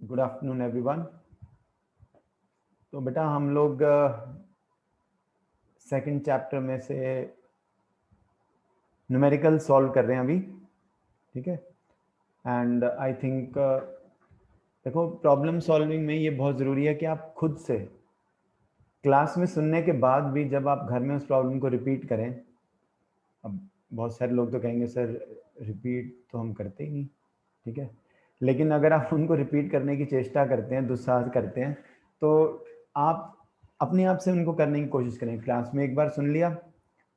Good afternoon everyone. तो बेटा हम लोग सेकंड चैप्टर में से न्यूमेरिकल सॉल्व कर रहे हैं अभी, ठीक है। एंड आई थिंक देखो, प्रॉब्लम सॉल्विंग में ये बहुत ज़रूरी है कि आप खुद से क्लास में सुनने के बाद भी जब आप घर में उस प्रॉब्लम को रिपीट करें। अब बहुत सारे लोग तो कहेंगे सर रिपीट तो हम करते ही नहीं, ठीक है। लेकिन अगर आप उनको रिपीट करने की चेष्टा करते हैं, दुस्साहस करते हैं, तो आप अपने आप से उनको करने की कोशिश करें। क्लास में एक बार सुन लिया,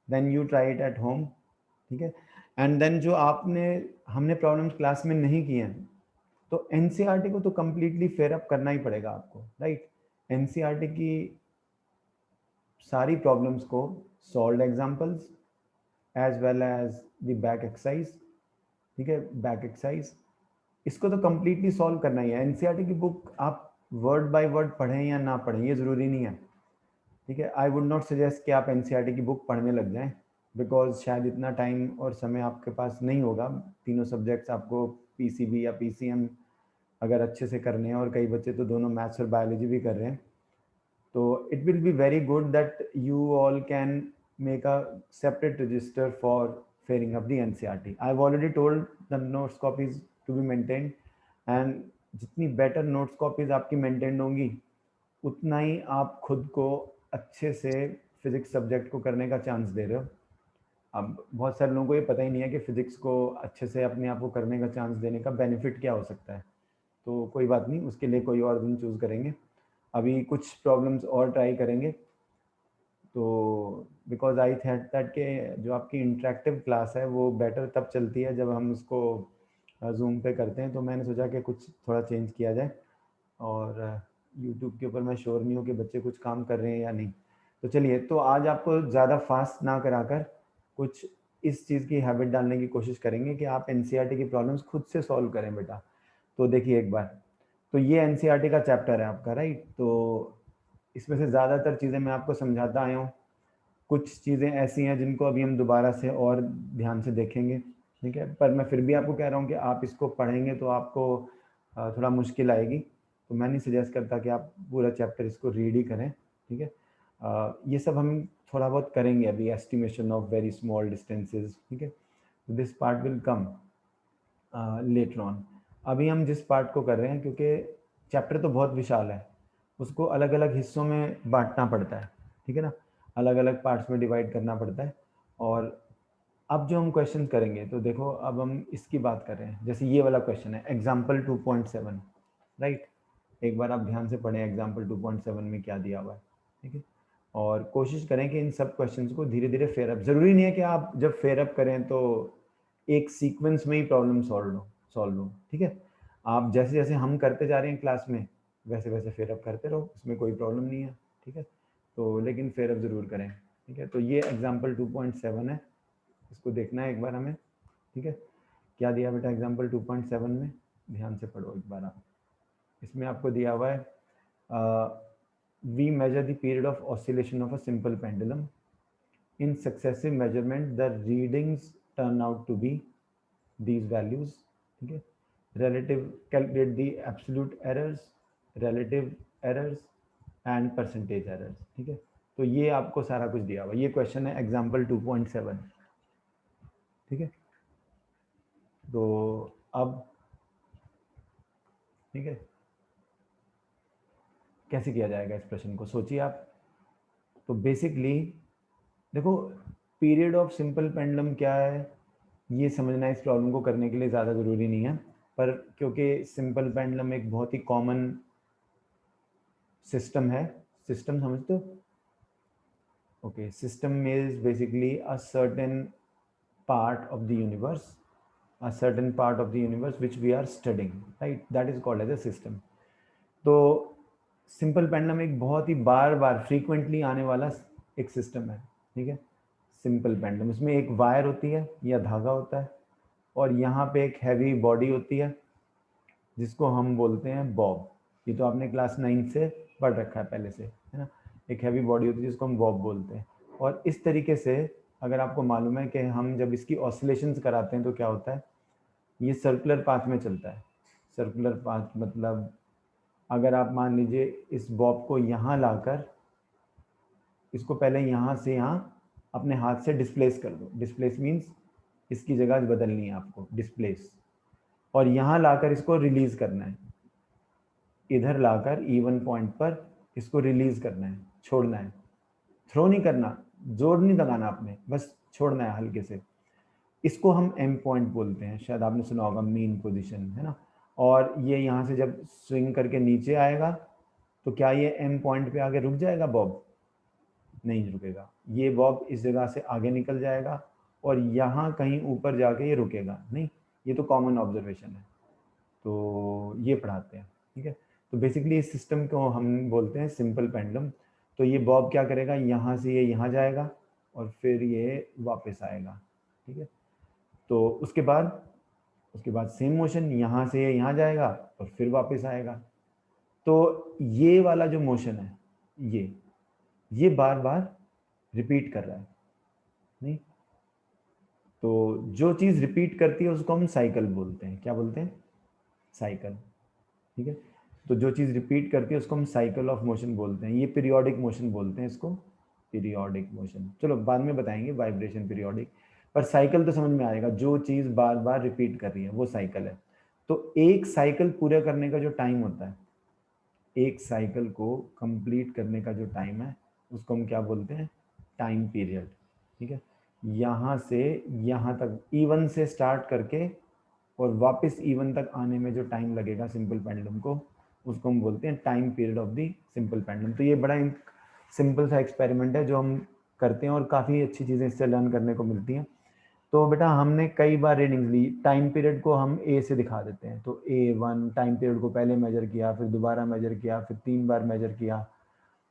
then you try it at home, ठीक है। एंड देन जो हमने प्रॉब्लम्स क्लास में नहीं किए हैं, तो एनसीईआरटी को तो कम्प्लीटली फेयर अप करना ही पड़ेगा आपको, राइट। एनसीईआरटी की सारी प्रॉब्लम्स को, solved examples as well as the back exercise, ठीक है, बैक एक्सरसाइज, इसको तो कम्प्लीटली सॉल्व करना ही है। एनसीईआरटी की बुक आप वर्ड बाय वर्ड पढ़ें या ना पढ़ें ये ज़रूरी नहीं है, ठीक है। आई वुड नॉट सजेस्ट कि आप एनसीईआरटी की बुक पढ़ने लग जाएं, बिकॉज शायद इतना टाइम और समय आपके पास नहीं होगा। तीनों सब्जेक्ट्स आपको पीसीबी या पीसीएम अगर अच्छे से करने हैं, और कई बच्चे तो दोनों मैथ्स और बायोलॉजी भी कर रहे हैं, तो it will be very good that you all can make a separate register for fairing up the NCERT. I've already told the notes copies to be maintained, and जितनी better notes copies आपकी maintained होंगी, उतना ही आप खुद को अच्छे से physics subject को करने का चांस दे रहे हो। अब बहुत सारे लोगों को ये पता ही नहीं है कि फिजिक्स को अच्छे से अपने आप को करने का चांस देने का बेनिफिट क्या हो सकता है। तो कोई बात नहीं, उसके लिए कोई और दिन चूज़ करेंगे। अभी कुछ प्रॉब्लम्स और ट्राई करेंगे। तो बिकॉज आई थॉट दैट के जो आपकी इंटरेक्टिव क्लास है वो बेटर तब चलती है जब हम उसको जूम पे करते हैं, तो मैंने सोचा कि कुछ थोड़ा चेंज किया जाए। और यूट्यूब के ऊपर मैं श्योर नहीं हूँ कि बच्चे कुछ काम कर रहे हैं या नहीं। तो चलिए, तो आज आपको ज़्यादा फास्ट ना कराकर कुछ इस चीज़ की हैबिट डालने की कोशिश करेंगे कि आप एनसीईआरटी की प्रॉब्लम्स खुद से सॉल्व करें बेटा। तो देखिए एक बार, तो ये एनसीईआरटी का चैप्टर है आपका, राइट। तो इसमें से ज़्यादातर चीज़ें मैं आपको समझाता आया हूँ। कुछ चीज़ें ऐसी हैं जिनको अभी हम दोबारा से और ध्यान से देखेंगे, ठीक है। पर मैं फिर भी आपको कह रहा हूँ कि आप इसको पढ़ेंगे तो आपको थोड़ा मुश्किल आएगी, तो मैं नहीं सजेस्ट करता कि आप पूरा चैप्टर इसको रीड ही करें, ठीक है। ये सब हम थोड़ा बहुत करेंगे अभी, estimation of very small distances, ठीक है। This part will come later on. अभी हम जिस पार्ट को कर रहे हैं, क्योंकि चैप्टर तो बहुत विशाल है, उसको अलग अलग हिस्सों में बांटना पड़ता है, ठीक है ना, अलग अलग पार्ट्स में डिवाइड करना पड़ता है। और अब जो हम क्वेश्चन करेंगे, तो देखो अब हम इसकी बात कर रहे हैं। जैसे ये वाला क्वेश्चन है एग्जाम्पल 2.7, राइट। एक बार आप ध्यान से पढ़ें एग्जाम्पल 2.7 में क्या दिया हुआ है, ठीक है। और कोशिश करें कि इन सब क्वेश्चंस को धीरे धीरे फेयर अप, ज़रूरी नहीं है कि आप जब फेयर अप करें तो एक सीक्वेंस में ही प्रॉब्लम सॉल्व हो, ठीक है। आप जैसे जैसे हम करते जा रहे हैं क्लास में, वैसे वैसे फेयर अप करते रहो, उसमें कोई प्रॉब्लम नहीं है, ठीक है। तो लेकिन फेयर अप ज़रूर करें, ठीक है। तो ये एग्जाम्पल 2.7 है, इसको देखना है एक बार हमें, ठीक है। क्या दिया बेटा एग्जाम्पल 2.7 में, ध्यान से पढ़ो एक बार आप। इसमें आपको दिया हुआ है we measure the period of oscillation of a simple pendulum. In successive measurement, the readings turn out to be these values, ठीक है। Relative, calculate the absolute errors, relative errors and percentage errors, ठीक है। तो ये आपको सारा कुछ दिया हुआ, ये क्वेश्चन है एग्जाम्पल 2.7, ठीक है। तो अब ठीक है, कैसे किया जाएगा इस प्रश्न को, सोचिए आप। तो बेसिकली देखो, पीरियड ऑफ सिंपल पेंडुलम क्या है ये समझना इस प्रॉब्लम को करने के लिए ज़्यादा ज़रूरी नहीं है, पर क्योंकि सिंपल पेंडुलम एक बहुत ही कॉमन सिस्टम है, सिस्टम समझते हो, okay. System is basically a certain part of the universe, a certain part of the universe which we are studying, right, that is called as a system. तो simple pendulum एक बहुत ही बार बार frequently आने वाला एक system है, ठीक है। Simple pendulum, इसमें एक वायर होती है या धागा होता है, और यहाँ पे एक हैवी बॉडी होती है जिसको हम बोलते हैं बॉब। ये तो आपने क्लास 9 से पढ़ रखा है पहले से, है ना। एक हैवी बॉडी होती है जिसको हम बॉब बोलते हैं। और इस तरीके से अगर आपको मालूम है कि हम जब इसकी ऑसिलेशंस कराते हैं तो क्या होता है, ये सर्कुलर पाथ में चलता है। सर्कुलर पाथ मतलब अगर आप मान लीजिए इस बॉब को यहाँ लाकर इसको पहले यहाँ से यहाँ अपने हाथ से डिस्प्लेस कर दो, डिस्प्लेस मीन्स इसकी जगह बदलनी है आपको, डिस्प्लेस, और यहाँ लाकर इसको रिलीज करना है, इधर लाकर E1 पॉइंट पर इसको रिलीज करना है, छोड़ना है, थ्रो नहीं करना, जोर नहीं लगाना आपने, बस छोड़ना है हल्के से। इसको हम एम पॉइंट बोलते हैं, शायद आपने सुना होगा, मीन पोजीशन है ना। और ये यहाँ से जब स्विंग करके नीचे आएगा तो क्या ये एम पॉइंट पे आगे रुक जाएगा बॉब? नहीं रुकेगा, ये बॉब इस जगह से आगे निकल जाएगा और यहाँ कहीं ऊपर जाके ये रुकेगा नहीं। ये तो कॉमन ऑब्जर्वेशन है, तो ये पढ़ाते हैं, ठीक है। तो बेसिकली इस सिस्टम को हम बोलते हैं सिंपल पेंडुलम। तो ये बॉब क्या करेगा, यहाँ से ये यहाँ जाएगा और फिर ये वापस आएगा, ठीक है। तो उसके बाद सेम मोशन, यहाँ से ये यहाँ जाएगा और फिर वापस आएगा। तो ये वाला जो मोशन है ये बार बार रिपीट कर रहा है नहीं। तो जो चीज़ रिपीट करती है उसको हम साइकिल बोलते हैं। क्या बोलते हैं? साइकिल, ठीक है। तो जो चीज़ रिपीट करती है उसको हम साइकिल ऑफ मोशन बोलते हैं। ये पीरियोडिक मोशन बोलते हैं इसको, पीरियोडिक मोशन। चलो बाद में बताएंगे वाइब्रेशन पीरियोडिक, पर साइकिल तो समझ में आएगा, जो चीज़ बार बार रिपीट कर रही है वो साइकिल है। तो एक साइकिल पूरा करने का जो टाइम होता है, एक साइकिल को कंप्लीट करने का जो टाइम है उसको हम क्या बोलते हैं? टाइम पीरियड, ठीक है। यहाँ से यहाँ तक E1 से स्टार्ट करके और वापस E1 तक आने में जो टाइम लगेगा सिंपल पेंडुलम को, उसको हम बोलते हैं time period of the simple pendulum. तो ये बड़ा सिंपल सा एक्सपेरिमेंट है जो हम करते हैं और काफ़ी अच्छी चीज़ें इससे लर्न करने को मिलती हैं। तो बेटा हमने कई बार रीडिंग्स ली, टाइम पीरियड को हम ए से दिखा देते हैं। तो A1 टाइम पीरियड को पहले मेजर किया, फिर दोबारा मेजर किया, फिर 3 बार मेजर किया,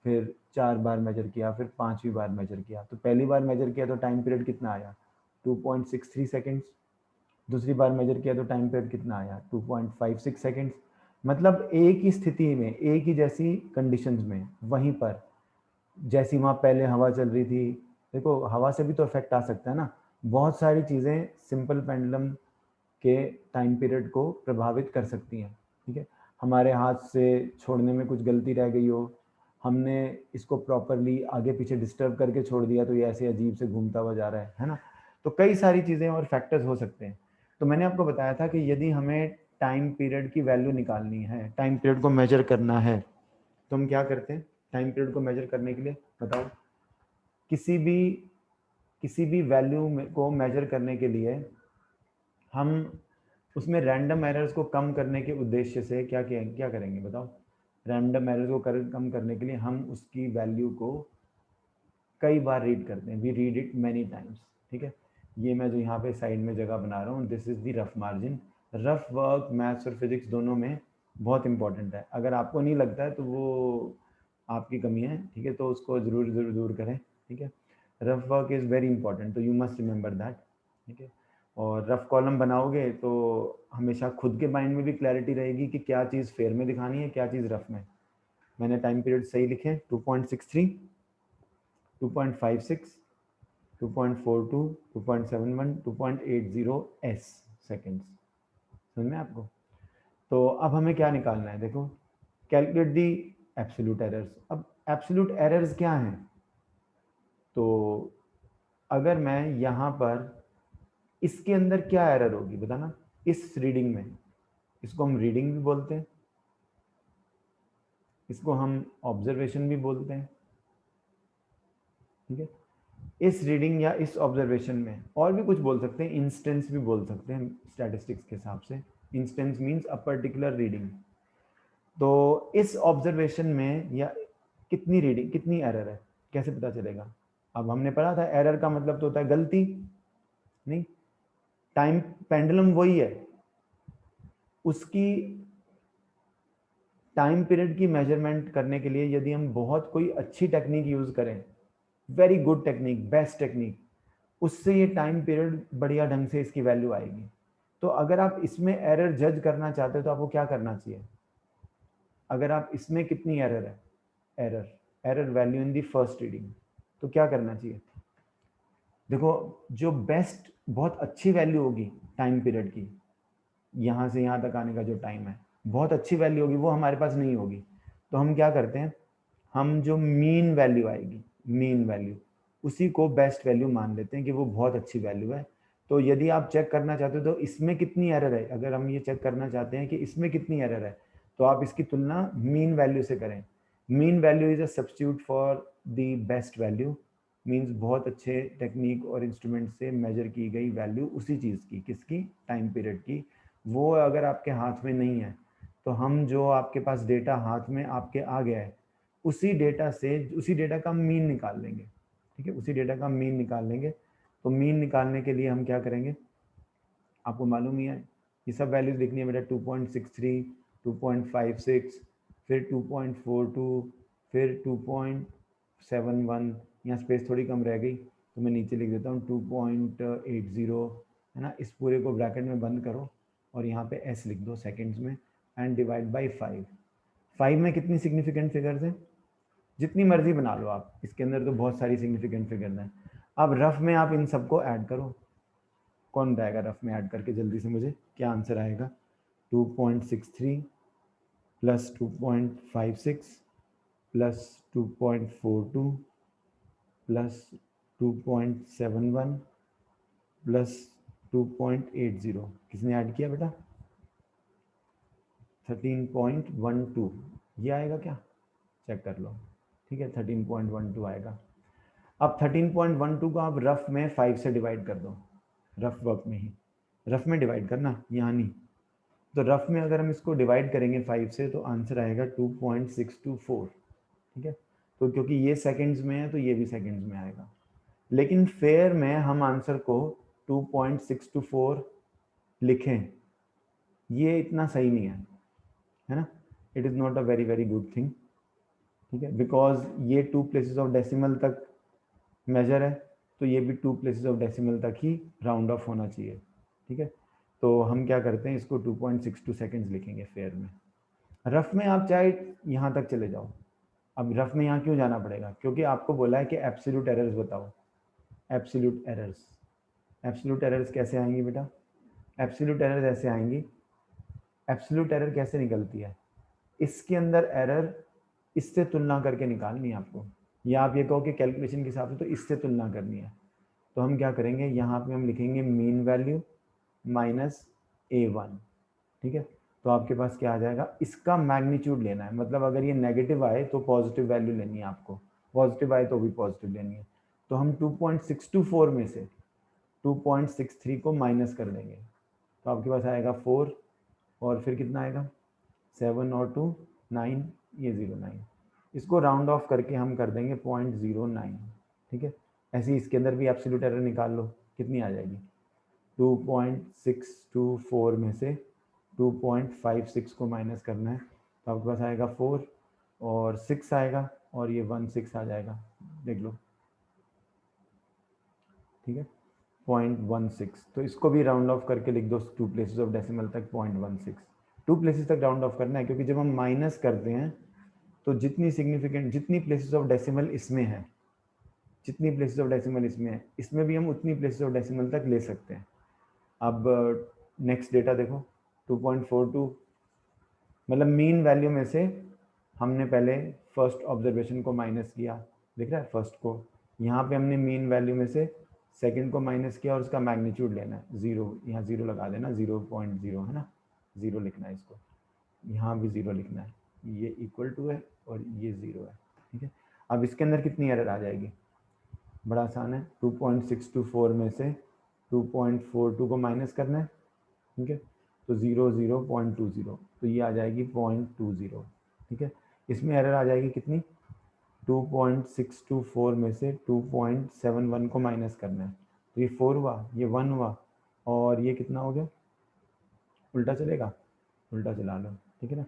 फिर 4 बार मेजर किया, फिर 5वीं बार मेजर किया। तो पहली बार मेजर किया तो टाइम पीरियड कितना आया? 2.63 सेकेंड्स। दूसरी बार मेजर किया तो टाइम पीरियड कितना आया? 2.56 सेकेंड्स। मतलब एक ही स्थिति में, एक ही जैसी कंडीशंस में, वहीं पर जैसी वहाँ पहले हवा चल रही थी, देखो हवा से भी तो इफेक्ट आ सकता है ना। बहुत सारी चीज़ें सिंपल पेंडुलम के टाइम पीरियड को प्रभावित कर सकती हैं, ठीक है। हमारे हाथ से छोड़ने में कुछ गलती रह गई हो, हमने इसको प्रॉपरली आगे पीछे डिस्टर्ब करके छोड़ दिया तो ये ऐसे अजीब से घूमता हुआ जा रहा है ना। तो कई सारी चीज़ें और फैक्टर्स हो सकते हैं। तो मैंने आपको बताया था कि यदि हमें टाइम पीरियड की वैल्यू निकालनी है, टाइम पीरियड को मेजर करना है, तो हम क्या करते हैं? टाइम पीरियड को मेजर करने के लिए बताओ, किसी भी वैल्यू को मेजर करने के लिए हम उसमें रैंडम एरर्स को कम करने के उद्देश्य से क्या करेंगे बताओ? रैंडम एरर्स को कम करने के लिए हम उसकी वैल्यू को कई बार रीड करते हैं, we read it many times, ठीक है। ये मैं जो यहाँ पे साइड में जगह बना रहा हूँ, this is the rough margin. Rough work maths और फिजिक्स दोनों में बहुत इंपॉर्टेंट है। अगर आपको नहीं लगता है तो वो आपकी कमी है, ठीक है, तो उसको ज़रूर ज़रूर दूर करें, ठीक है। Rough work is very important, तो यू मस्ट रिमेंबर दैट, ठीक है। और रफ कॉलम बनाओगे तो हमेशा खुद के माइंड में भी क्लैरिटी रहेगी कि क्या चीज़ फेयर में दिखानी है, क्या चीज़ रफ में। मैंने टाइम पीरियड सही लिखे, 2.63, 2.56, 2.42, 2.71, 2.80 s सेकेंड्स। समझ में आपको? तो अब हमें क्या निकालना है? देखो, कैलकुलेट दी एब्सोल्यूट एरर्स। अब एब्सोल्यूट एरर्स क्या हैं? तो अगर मैं यहाँ पर इसके अंदर क्या एरर होगी बताना, इस रीडिंग में, इसको हम रीडिंग भी बोलते हैं, इसको हम ऑब्जर्वेशन भी बोलते हैं, ठीक है। इस रीडिंग या इस ऑब्जर्वेशन में और भी कुछ बोल सकते हैं, इंस्टेंस भी बोल सकते हैं स्टैटिस्टिक्स के हिसाब से। Instance means a particular reading. तो इस ऑब्जर्वेशन में या कितनी रीडिंग, कितनी एरर है, कैसे पता चलेगा? अब हमने पढ़ा था एरर का मतलब तो होता है गलती, नहीं। टाइम पेंडुलम वही है, उसकी टाइम पीरियड की मेजरमेंट करने के लिए यदि हम बहुत कोई अच्छी टेक्निक यूज करें, very good technique, best technique, उससे ये टाइम पीरियड बढ़िया ढंग से इसकी वैल्यू आएगी। तो अगर आप इसमें एरर जज करना चाहते हो तो आपको क्या करना चाहिए? अगर आप इसमें कितनी एरर है, error value in the first reading, तो क्या करना चाहिए? देखो, जो बहुत अच्छी वैल्यू होगी टाइम पीरियड की, यहाँ से यहाँ तक आने का जो टाइम है बहुत अच्छी वैल्यू होगी वो हमारे पास नहीं होगी। तो हम क्या करते हैं, हम जो मीन वैल्यू आएगी, मीन वैल्यू, उसी को बेस्ट वैल्यू मान लेते हैं कि वो बहुत अच्छी वैल्यू है। तो यदि आप चेक करना चाहते हो तो इसमें कितनी एरर है, अगर हम ये चेक करना चाहते हैं कि इसमें कितनी एरर है, तो आप इसकी तुलना मीन वैल्यू से करें। Mean value is a substitute for the best value, means बहुत अच्छे टेक्निक और इंस्ट्रूमेंट से मेजर की गई वैल्यू उसी चीज़ की, किसकी, टाइम पीरियड की। वो अगर आपके हाथ में नहीं है तो हम जो आपके पास डेटा हाथ में आपके आ गया है, उसी डेटा से उसी डेटा का मीन निकाल लेंगे। ठीक है, उसी डेटा का मीन निकाल लेंगे। तो मीन निकालने के लिए हम क्या करेंगे, आपको मालूम ही है, ये सब वैल्यूज लिखनी है बेटा, 2.63, 2.56, फिर 2.42, फिर 2.71, यहाँ स्पेस थोड़ी कम रह गई तो मैं नीचे लिख देता हूँ 2.80, है ना। इस पूरे को ब्रैकेट में बंद करो और यहाँ पे s लिख दो सेकेंड्स में, एंड डिवाइड बाई 5। 5 में कितनी सिग्निफिकेंट फिगर्स हैं, जितनी मर्जी बना लो आप, इसके अंदर तो बहुत सारी सिग्निफिकेंट फिगर्स हैं। अब रफ में आप इन सबको ऐड करो, कौन बताएगा रफ में ऐड करके जल्दी से मुझे, क्या आंसर आएगा। 2.63 प्लस 2.56 प्लस 2.42 प्लस 2.71 प्लस 2.80, किसने ऐड किया बेटा, 13.12, ये आएगा क्या, चेक कर लो। ठीक है, 13.12 आएगा। अब 13.12 को आप रफ में 5 से डिवाइड कर दो, रफ वर्क में ही, रफ में डिवाइड करना, यहाँ नहीं। तो रफ में अगर हम इसको डिवाइड करेंगे 5 से तो आंसर आएगा 2.624। ठीक है, तो क्योंकि ये सेकंड्स में है तो ये भी सेकंड्स में आएगा। लेकिन फेयर में हम आंसर को 2.624 लिखें, ये इतना सही नहीं है ना। It is not a very very good thing. ठीक है, बिकॉज ये 2 प्लेसेस ऑफ डेसिमल तक मेजर है, तो ये भी 2 प्लेसेस ऑफ डेसिमल तक ही राउंड ऑफ होना चाहिए। ठीक है, तो हम क्या करते हैं, इसको 2.62 सेकेंड्स लिखेंगे फेयर में। रफ में आप चाहे यहाँ तक चले जाओ। अब रफ में यहाँ क्यों जाना पड़ेगा, क्योंकि आपको बोला है कि एब्सोल्यूट एरर्स बताओ। एब्सोल्यूट एरर्स, एब्सोल्यूट एरर्स कैसे आएंगी बेटा, एब्सोल्यूट एरर्स ऐसे आएंगी। एब्सोल्यूट एरर कैसे निकलती है, इसके अंदर एरर इससे तुलना करके निकालनी है आपको, या आप ये कहो कि कैलकुलेशन के हिसाब से तो इससे तुलना करनी है। तो हम क्या करेंगे, यहाँ पे हम लिखेंगे मीन वैल्यू माइनस A1। ठीक है, तो आपके पास क्या आ जाएगा, इसका मैग्नीट्यूड लेना है, मतलब अगर ये नेगेटिव आए तो पॉजिटिव वैल्यू लेनी है आपको, पॉजिटिव आए तो भी पॉजिटिव लेनी है। तो हम 2.624 में से 2.63 को माइनस कर देंगे, तो आपके पास आएगा 4, और फिर कितना आएगा 7 और 2 9, ये 09। इसको राउंड ऑफ करके हम कर देंगे 0.09। ठीक है, ऐसे ही इसके अंदर भी एब्सोल्यूट एरर निकाल लो, कितनी आ जाएगी, 2.624 में से 2.56 को माइनस करना है, तो आपके पास आएगा 4 और 6 आएगा, और ये 16 आ जाएगा, देख लो। ठीक है, 0.16, तो इसको भी राउंड ऑफ करके लिख दो 2 प्लेसेस ऑफ डेसिमल तक 0.16। 2 प्लेसेस तक राउंड ऑफ करना है, क्योंकि जब हम माइनस करते हैं तो जितनी सिग्निफिकेंट, जितनी प्लेसेस ऑफ डेसिमल इसमें है, जितनी प्लेसेस ऑफ डेसिमल इसमें है, इसमें भी हम उतनी प्लेसेस ऑफ डेसिमल तक ले सकते हैं। अब नेक्स्ट डेटा देखो, 2.42, मतलब मीन वैल्यू में से हमने पहले फर्स्ट ऑब्जर्वेशन को माइनस किया, दिख रहा है फर्स्ट को, यहाँ पे हमने मीन वैल्यू में से सेकंड को माइनस किया और उसका मैग्नीट्यूड लेना है, 0, यहाँ 0 लगा देना, 0.0 है ना, 0 लिखना है इसको, यहाँ भी 0 लिखना है, ये इक्वल टू है और ये 0 है। ठीक है, अब इसके अंदर कितनी एरर आ जाएगी, बड़ा आसान है, 2.624 में से 2.42 को माइनस करना है। ठीक है, तो 0.20, तो ये आ जाएगी 0.20। ठीक है, इसमें एरर आ जाएगी कितनी, 2.624 में से 2.71 को माइनस करना है, तो ये 4 हुआ, ये 1 हुआ, और ये कितना हो गया, उल्टा चलेगा, उल्टा चला लो। ठीक है ना,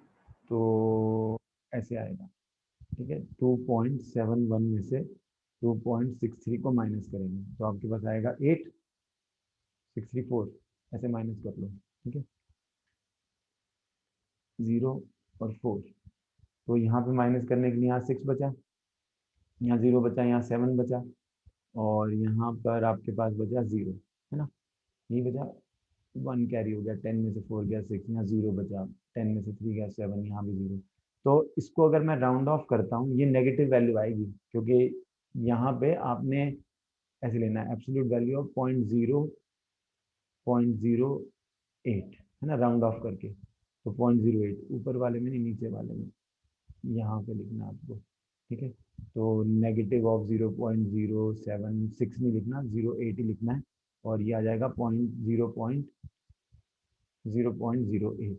तो ऐसे आएगा। ठीक है, 2.71 में से 2.63 को माइनस करेंगे तो आपके पास आएगा 864, ऐसे माइनस कर लो। ठीक है, 0 और 4, तो यहाँ पे माइनस करने के लिए यहाँ 6 बचा, यहाँ 0 बचा, यहाँ 7 बचा, और यहाँ पर आपके पास बचा 0, है ना, यही बचा 1 कैरी हो गया, 10 में से 4 गया 6, यहाँ 0 बचा, 10 में से 3 गया 7, यहाँ भी 0। तो इसको अगर मैं राउंड ऑफ करता हूँ ये नेगेटिव वैल्यू आएगी, क्योंकि यहाँ पे आपने ऐसे लेना है एब्सोल्यूट वैल्यू ऑफ 0.08 है ना, राउंड ऑफ करके। तो 0.08 ऊपर वाले में नहीं, नीचे वाले में यहाँ पे लिखना आपको, ठीक है। तो नेगेटिव ऑफ 0.076 नहीं लिखना, 0.8 ही लिखना है, और ये आ जाएगा 0.08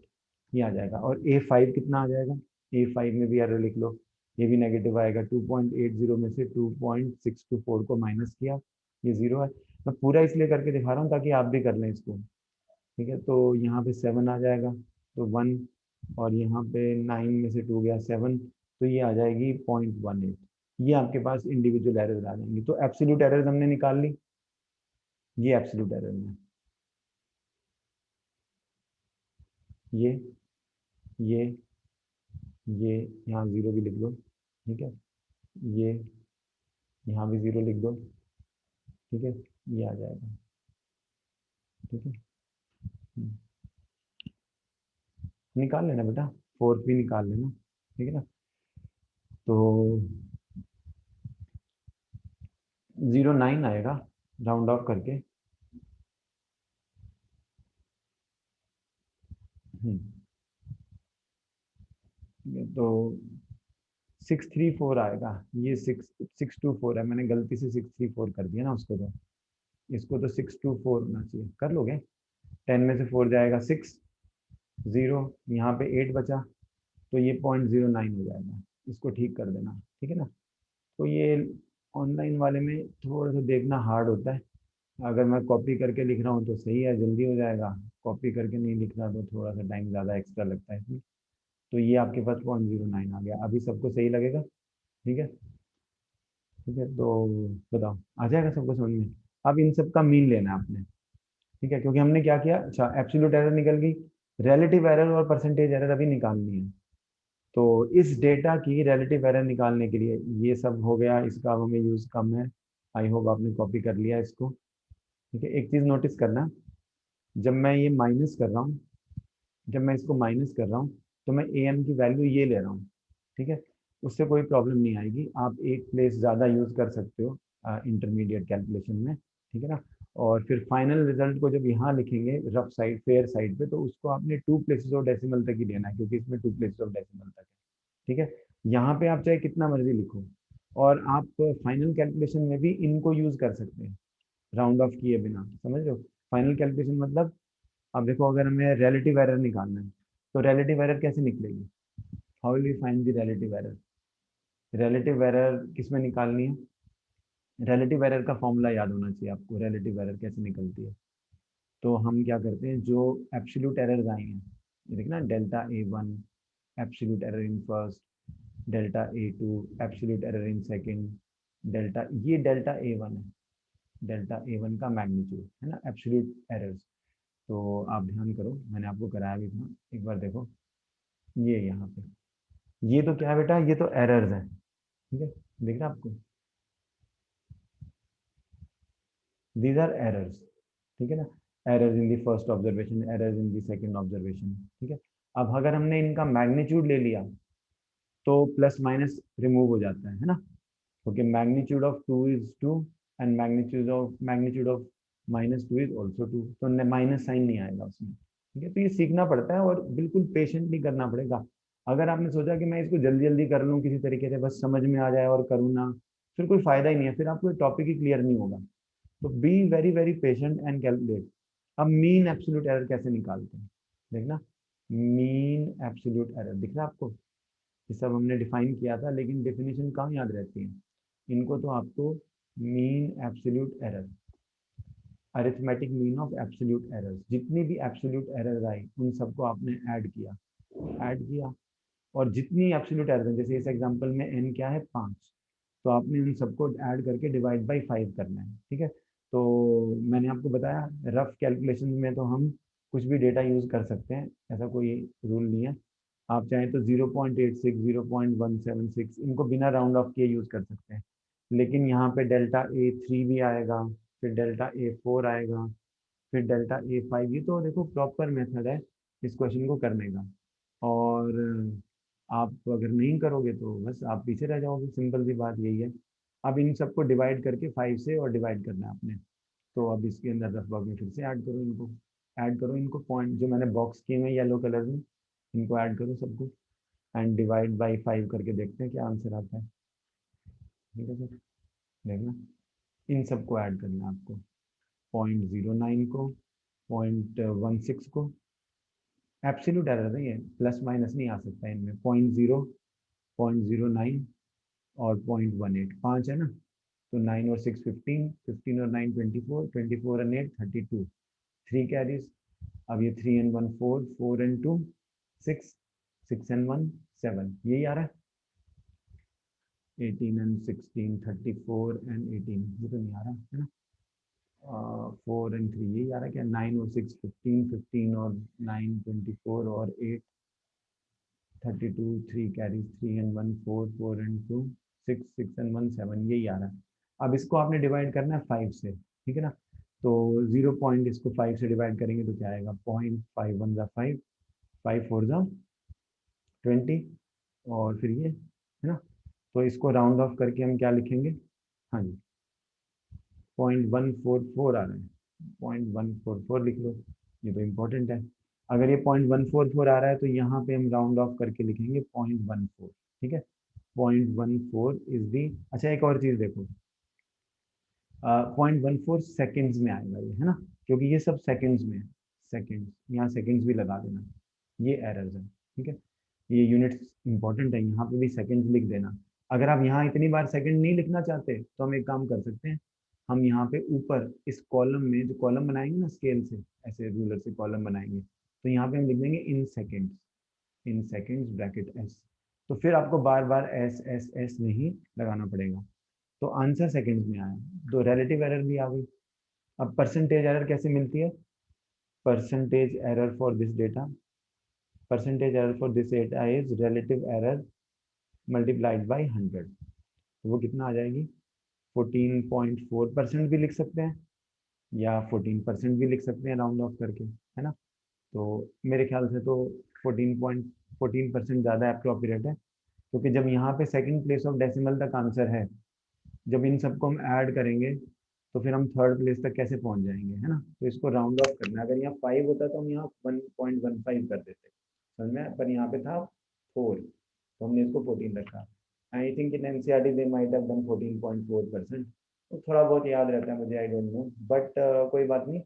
ये आ जाएगा। और A5 कितना आ जाएगा, A5 में भी एरर लिख लो, ये भी नेगेटिव आएगा। 2.80 में से 2.624 को माइनस किया, ये 0 है। मैं पूरा इसलिए करके दिखा रहा हूँ ताकि आप भी कर लें इसको, ठीक है। तो यहाँ पे 7 आ जाएगा, तो 1, और यहाँ पे 9 में से 2 गया 7, तो ये आ जाएगी 0.18। ये आपके पास इंडिविजुअल एरर आ जाएंगी। तो एब्सोल्यूट एरर हमने निकाल ली, ये एब्सोल्यूट एरर में ये ये ये यहाँ 0 भी लिख दो, ठीक है। ये यहाँ भी 0 लिख दो, ठीक है। ये आ जाएगा, ठीक है। निकाल लेना बेटा, फोर्थ भी निकाल लेना, ठीक है ना। तो 0.9 आएगा राउंड ऑफ करके। तो 634 आएगा, ये 624 है, मैंने गलती से 634 कर दिया ना उसको, तो इसको तो 624 होना चाहिए, कर लोगे। 10 में से 4 जाएगा 6, 0, यहाँ पे 8 बचा, तो ये 0.09 हो जाएगा, इसको ठीक कर देना, ठीक है ना। तो ये ऑनलाइन वाले में थोड़ा सा देखना हार्ड होता है, अगर मैं कॉपी करके लिख रहा हूँ तो सही है, जल्दी हो जाएगा। कॉपी करके नहीं लिख रहा तो थोड़ा सा टाइम ज़्यादा एक्स्ट्रा लगता है इसमें। तो ये आपके पास 0.09 आ गया, अभी सबको सही लगेगा, ठीक है। ठीक है, तो बताओ, आ जाएगा सबको समझ में। अब इन सब का मीन लेना है आपने, ठीक है, क्योंकि हमने क्या किया, अच्छा एब्सोल्यूट एरर निकल गई, रिलेटिव एरर और परसेंटेज एरर अभी निकालनी है। तो इस डेटा की रिलेटिव एरर निकालने के लिए ये सब हो गया, इसका अब हमें यूज़ कम है। आई होप आपने कॉपी कर लिया इसको, ठीक है। एक चीज़ नोटिस करना, जब मैं ये माइनस कर रहा हूँ, जब मैं इसको माइनस कर रहा हूँ, तो मैं ए एन की वैल्यू ये ले रहा हूँ, ठीक है। उससे कोई प्रॉब्लम नहीं आएगी, आप एक प्लेस ज़्यादा यूज़ कर सकते हो इंटरमीडिएट कैलकुलेशन में, ठीक है ना। और फिर फाइनल रिजल्ट को जब यहाँ लिखेंगे रफ साइड फेयर साइड पे, तो उसको आपने 2 प्लेसेस ऑफ डेसिमल तक ही लेना है, क्योंकि इसमें 2 प्लेसेस ऑफ डेसिमल तक है, ठीक है। यहाँ पे आप चाहे कितना मर्जी लिखो, और आप फाइनल कैलकुलेशन में भी इनको यूज़ कर सकते हैं राउंड ऑफ किए बिना, समझ लो। फाइनल कैलकुलेशन मतलब, अब देखो अगर हमें रिलेटिव एरर निकालना है, तो रिलेटिव एरर कैसे निकलेगी, how will we find the relative error. Relative error किस में निकालनी है, रिलेटिव एरर का फॉर्मूला याद होना चाहिए आपको, रिलेटिव एरर कैसे निकलती है। तो हम क्या करते हैं, जो एब्सोल्यूट एरर्स आई हैं, ये देखना, delta A1 absolute error in first, delta A2 absolute error in second, delta A1 है, डेल्टा A1 का मैग्नीट्यूड है ना, एब्सोल्यूट एरर्स। तो आप ध्यान करो, मैंने आपको कराया भी था, एक बार देखो, ये यहाँ पे, ये तो क्या है बेटा, ये तो एरर्स है, ठीक है। दिख रहा है आपको, दीज आर एरर्स, ठीक है ना। Errors in the first observation, errors in the second observation, ठीक है। अब अगर हमने इनका मैग्नीट्यूड ले लिया, तो प्लस माइनस रिमूव हो जाता है ना, क्योंकि magnitude of 2 is 2, and magnitude of -2 is also 2, तो माइनस साइन नहीं आएगा उसमें, ठीक है। तो ये सीखना पड़ता है और बिल्कुल पेशेंटली करना पड़ेगा। अगर आपने सोचा कि मैं इसको जल्दी जल्दी कर लूँ किसी तरीके से, बस समझ में आ जाए और करूँ ना, फिर कोई फायदा ही नहीं है, फिर आपको टॉपिक ही क्लियर नहीं होगा। तो B very very patient and calculate. अब मीन एब्सोल्यूट एरर कैसे निकालते हैं, देखना, मीन एब्सोल्यूट एरर दिख रहा है आपको, ये सब हमने डिफाइन किया था, लेकिन डेफिनेशन कहाँ याद रहती है इनको, तो आपको mean absolute error, arithmetic mean of absolute errors, जितनी भी एब्सोल्यूट एरर आई उन सबको आपने ऐड किया, और जितनी एब्सोल्यूट एरर, जैसे इस एग्जांपल में n क्या है 5, तो आपने उन सबको ऐड करके डिवाइड बाई 5 करना है, ठीक है। तो मैंने आपको बताया रफ कैलकुलेशन में तो हम कुछ भी डेटा यूज़ कर सकते हैं, ऐसा कोई रूल नहीं है। आप चाहें तो 0.86, 0.176 इनको बिना राउंड ऑफ किए यूज़ कर सकते हैं, लेकिन यहाँ पे डेल्टा A3 भी आएगा, फिर डेल्टा A4 आएगा, फिर डेल्टा A5, ये तो देखो प्रॉपर मेथड है इस क्वेश्चन को करने का। और आप अगर नहीं करोगे तो बस आप पीछे रह जाओगे, सिंपल सी बात यही है। अब इन सबको डिवाइड करके 5 से और डिवाइड करना है आपने। तो अब इसके अंदर रफ वर्क में फिर से ऐड करो इनको, ऐड करो इनको, पॉइंट जो मैंने बॉक्स किए हैं येलो कलर में, इनको ऐड करो सबको, एंड डिवाइड बाई 5 करके देखते हैं क्या आंसर आता है। ठीक है सर, देखना इन सबको ऐड करना है आपको, 0.09 को, 0.16 को, एब्सोल्यूट एरर है ये, प्लस माइनस नहीं आ सकता इनमें, 0.0, 0.09 और 0.18, 5 है ना, तो 9 और 6 15, 15 और 9 24, 24 और 8 32, 3 कैरीज। अब ये 3 and 1 4, 4 and 2 6, 6 and 1 7, यही आ रहा है। 18 and 16 34 and 18, ये तो नहीं आ रहा है ना। 4 and 3 यही आ रहा है क्या, 9 और 6 15, 15 और 9 24 और 8 32, 3 कैरीज, 3 and 1 4, 4 and 2 6, 6 and 1 7, यही आ रहा है। अब इसको आपने डिवाइड करना है 5 से, ठीक है ना। तो 0 पॉइंट इसको 5 से डिवाइड करेंगे तो क्या आएगा, 0.5 1 5, 5 4 20, और फिर ये है ना। तो इसको राउंड ऑफ करके हम क्या लिखेंगे, हाँ जी 0.144 आ रहा है, 0.144 लिख लो, ये तो इम्पोर्टेंट है। अगर ये 0.144 आ रहा है तो यहाँ पे हम राउंड ऑफ करके लिखेंगे 0.14, ठीक है। 0.14 इज दी, अच्छा एक और चीज़ देखो, 0.14 सेकेंड्स में आएगा ये, है ना, क्योंकि ये सब सेकेंड्स में है। सेकेंड्स, यहाँ सेकेंड्स भी लगा देना, ये एरर्स है, ठीक है। ये यूनिट्स इंपॉर्टेंट है, यहाँ पे भी सेकेंड्स लिख देना। अगर आप यहाँ इतनी बार सेकंड नहीं लिखना चाहते तो हम एक काम कर सकते हैं, हम यहाँ पे ऊपर इस कॉलम में जो कॉलम बनाएंगे ना स्केल से, ऐसे रूलर से कॉलम बनाएंगे, तो यहाँ पे हम लिख देंगे in seconds, in seconds bracket S. तो फिर आपको बार बार एस एस एस नहीं लगाना पड़ेगा। तो आंसर सेकेंड्स में आया, तो रिलेटिव एरर भी आ गई। अब परसेंटेज एरर कैसे मिलती है, percentage error for this data, percentage error for this data is relative error multiplied by 100। तो वो कितना आ जाएगी, 14.4% भी लिख सकते हैं या 14% भी लिख सकते हैं राउंड ऑफ करके, है ना। तो मेरे ख्याल से तो 14% ज़्यादा अप्रोप्रिएट है, क्योंकि जब यहाँ पे सेकंड प्लेस ऑफ डेसिमल तक आंसर है, जब इन सबको हम ऐड करेंगे तो फिर हम थर्ड प्लेस तक कैसे पहुँच जाएंगे, है ना। तो इसको राउंड ऑफ करना है, अगर यहाँ 5 होता तो हम यहाँ 1.15 कर देते, समझ में, पर यहाँ पे था 4, तो हमने इसको 14 रखा। I think in NCERT they might have done 14.4%, तो थोड़ा बहुत याद रहता है मुझे, आई डोंट नो, बट कोई बात नहीं।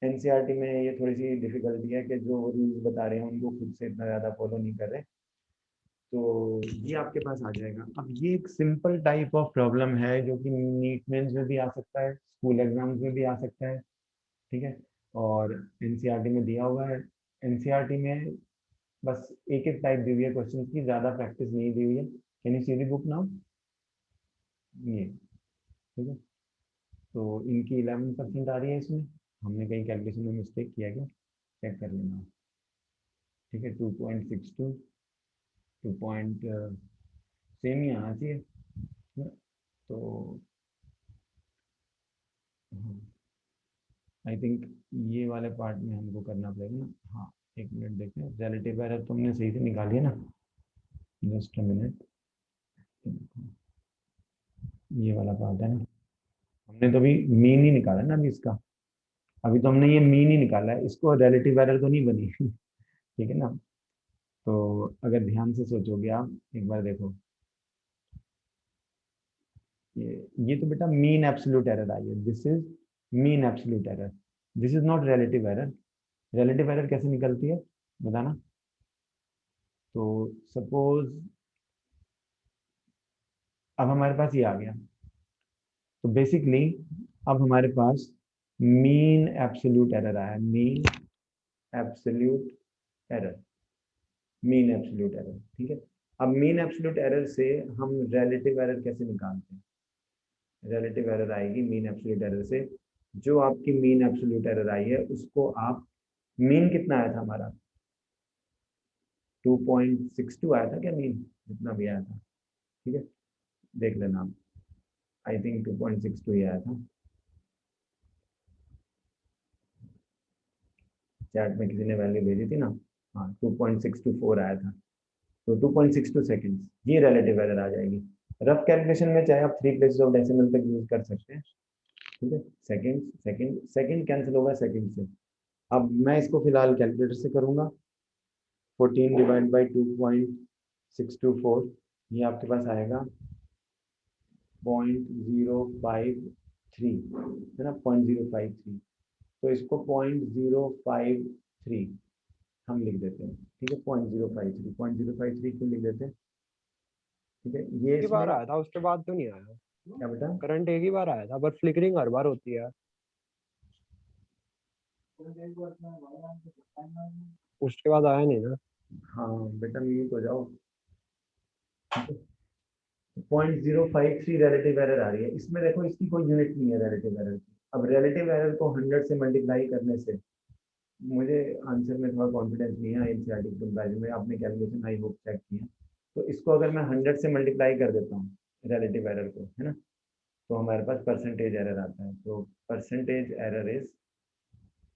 एनसीईआरटी में ये थोड़ी सी डिफिकल्टी है कि जो रूल्स बता रहे हैं उनको खुद से इतना ज़्यादा फॉलो नहीं कर रहे, तो ये आपके पास आ जाएगा। अब ये एक सिंपल टाइप ऑफ प्रॉब्लम है जो कि नीट मेंस में भी आ सकता है, स्कूल एग्जाम्स में भी आ सकता है, ठीक है। और एनसीईआरटी में दिया हुआ है, एनसीईआरटी में बस एक एक टाइप दी हुई है क्वेश्चन की, ज़्यादा प्रैक्टिस नहीं दी हुई है। Can you see the book now, ये ठीक है। तो इनकी 11% आ रही है इसमें, हमने कहीं कैलकुलेशन में मिस्टेक किया क्या, चेक कर लेना, ठीक है। 2.62, 2 सेम ही आना चाहिए, तो आई थिंक ये वाले पार्ट में हमको करना पड़ेगा ना। हाँ, एक मिनट देखें, रिलेटिव एरर तो हमने सही से निकाली है ना, जस्ट अ मिनट, ये वाला पार्ट है ना, हमने तो अभी मीन ही निकाला ना अभी इसका, अभी तो हमने ये मीन ही निकाला है, इसको रिलेटिव एरर तो नहीं बनी ठीक है ना। तो अगर ध्यान से सोचोगे आप एक बार देखो, ये तो बेटा मीन एब्सोल्यूट एरर आई है, this is mean absolute error, this is not relative error. Relative error कैसे निकलती है बताना। तो सपोज अब हमारे पास ये आ गया, तो बेसिकली अब हमारे पास मीन एब्सोल्यूट एरर आया, mean absolute error, mean absolute error, ठीक है। अब मीन एब्सोल्यूट एरर से हम रिलेटिव एरर कैसे निकालते हैं, रिलेटिव एरर आएगी मीन एब्सोल्यूट एरर से, जो आपकी मीन एब्सोल्यूट एरर आई है उसको आप, मीन कितना आया था हमारा, 2.62 आया था क्या मीन, जितना भी आया था, ठीक है, देख लेना आप, आई थिंक 2.62 ही आया था। चैट में किसी ने वैल्यू भेजी थी ना, हाँ 2.624 आया था, तो 2.62 सेकेंड्स, ये रिलेटिव एरर आ जाएगी। रफ कैलकुलेशन में चाहे आप 3 प्लेसेस ऑफ डेसिमल तक यूज कर सकते हैं, ठीक है। सेकेंड सेकेंड सेकेंड कैंसिल होगा सेकेंड से। अब मैं इसको फिलहाल कैलकुलेटर से करूंगा। 14 डिवाइड बाई 2.624, ये आपके पास आएगा 0.053, है ना, 0.053। तो इसको 0.053 हम लिख देते हैं, ठीक है। 0.053 क्यों लिख देते हैं, ठीक है। ये एक बार इसमें आया था, उसके बाद तो नहीं आया। क्या बेटा, करंट एक ही बार आया था, पर फ्लिकरिंग हर बार होती है। उसके बाद आया नहीं ना। हाँ बेटा म्यूट हो जाओ। 0.053 रिलेटिव एरर आ रही है इसमें, देखो इसकी कोई यूनिट नहीं है रिलेटिव एरर की। अब रिलेटिव एरर को 100 से मल्टीप्लाई करने से मुझे आंसर में थोड़ा कॉन्फिडेंस नहीं है एनसीईआरटी के कंपैरिजन में, आपने कैलकुलेशन आई होप चेक किया। तो इसको अगर मैं 100 से मल्टीप्लाई कर देता हूँ रिलेटिव एरर को, है ना, तो हमारे पास परसेंटेज एरर आता है। तो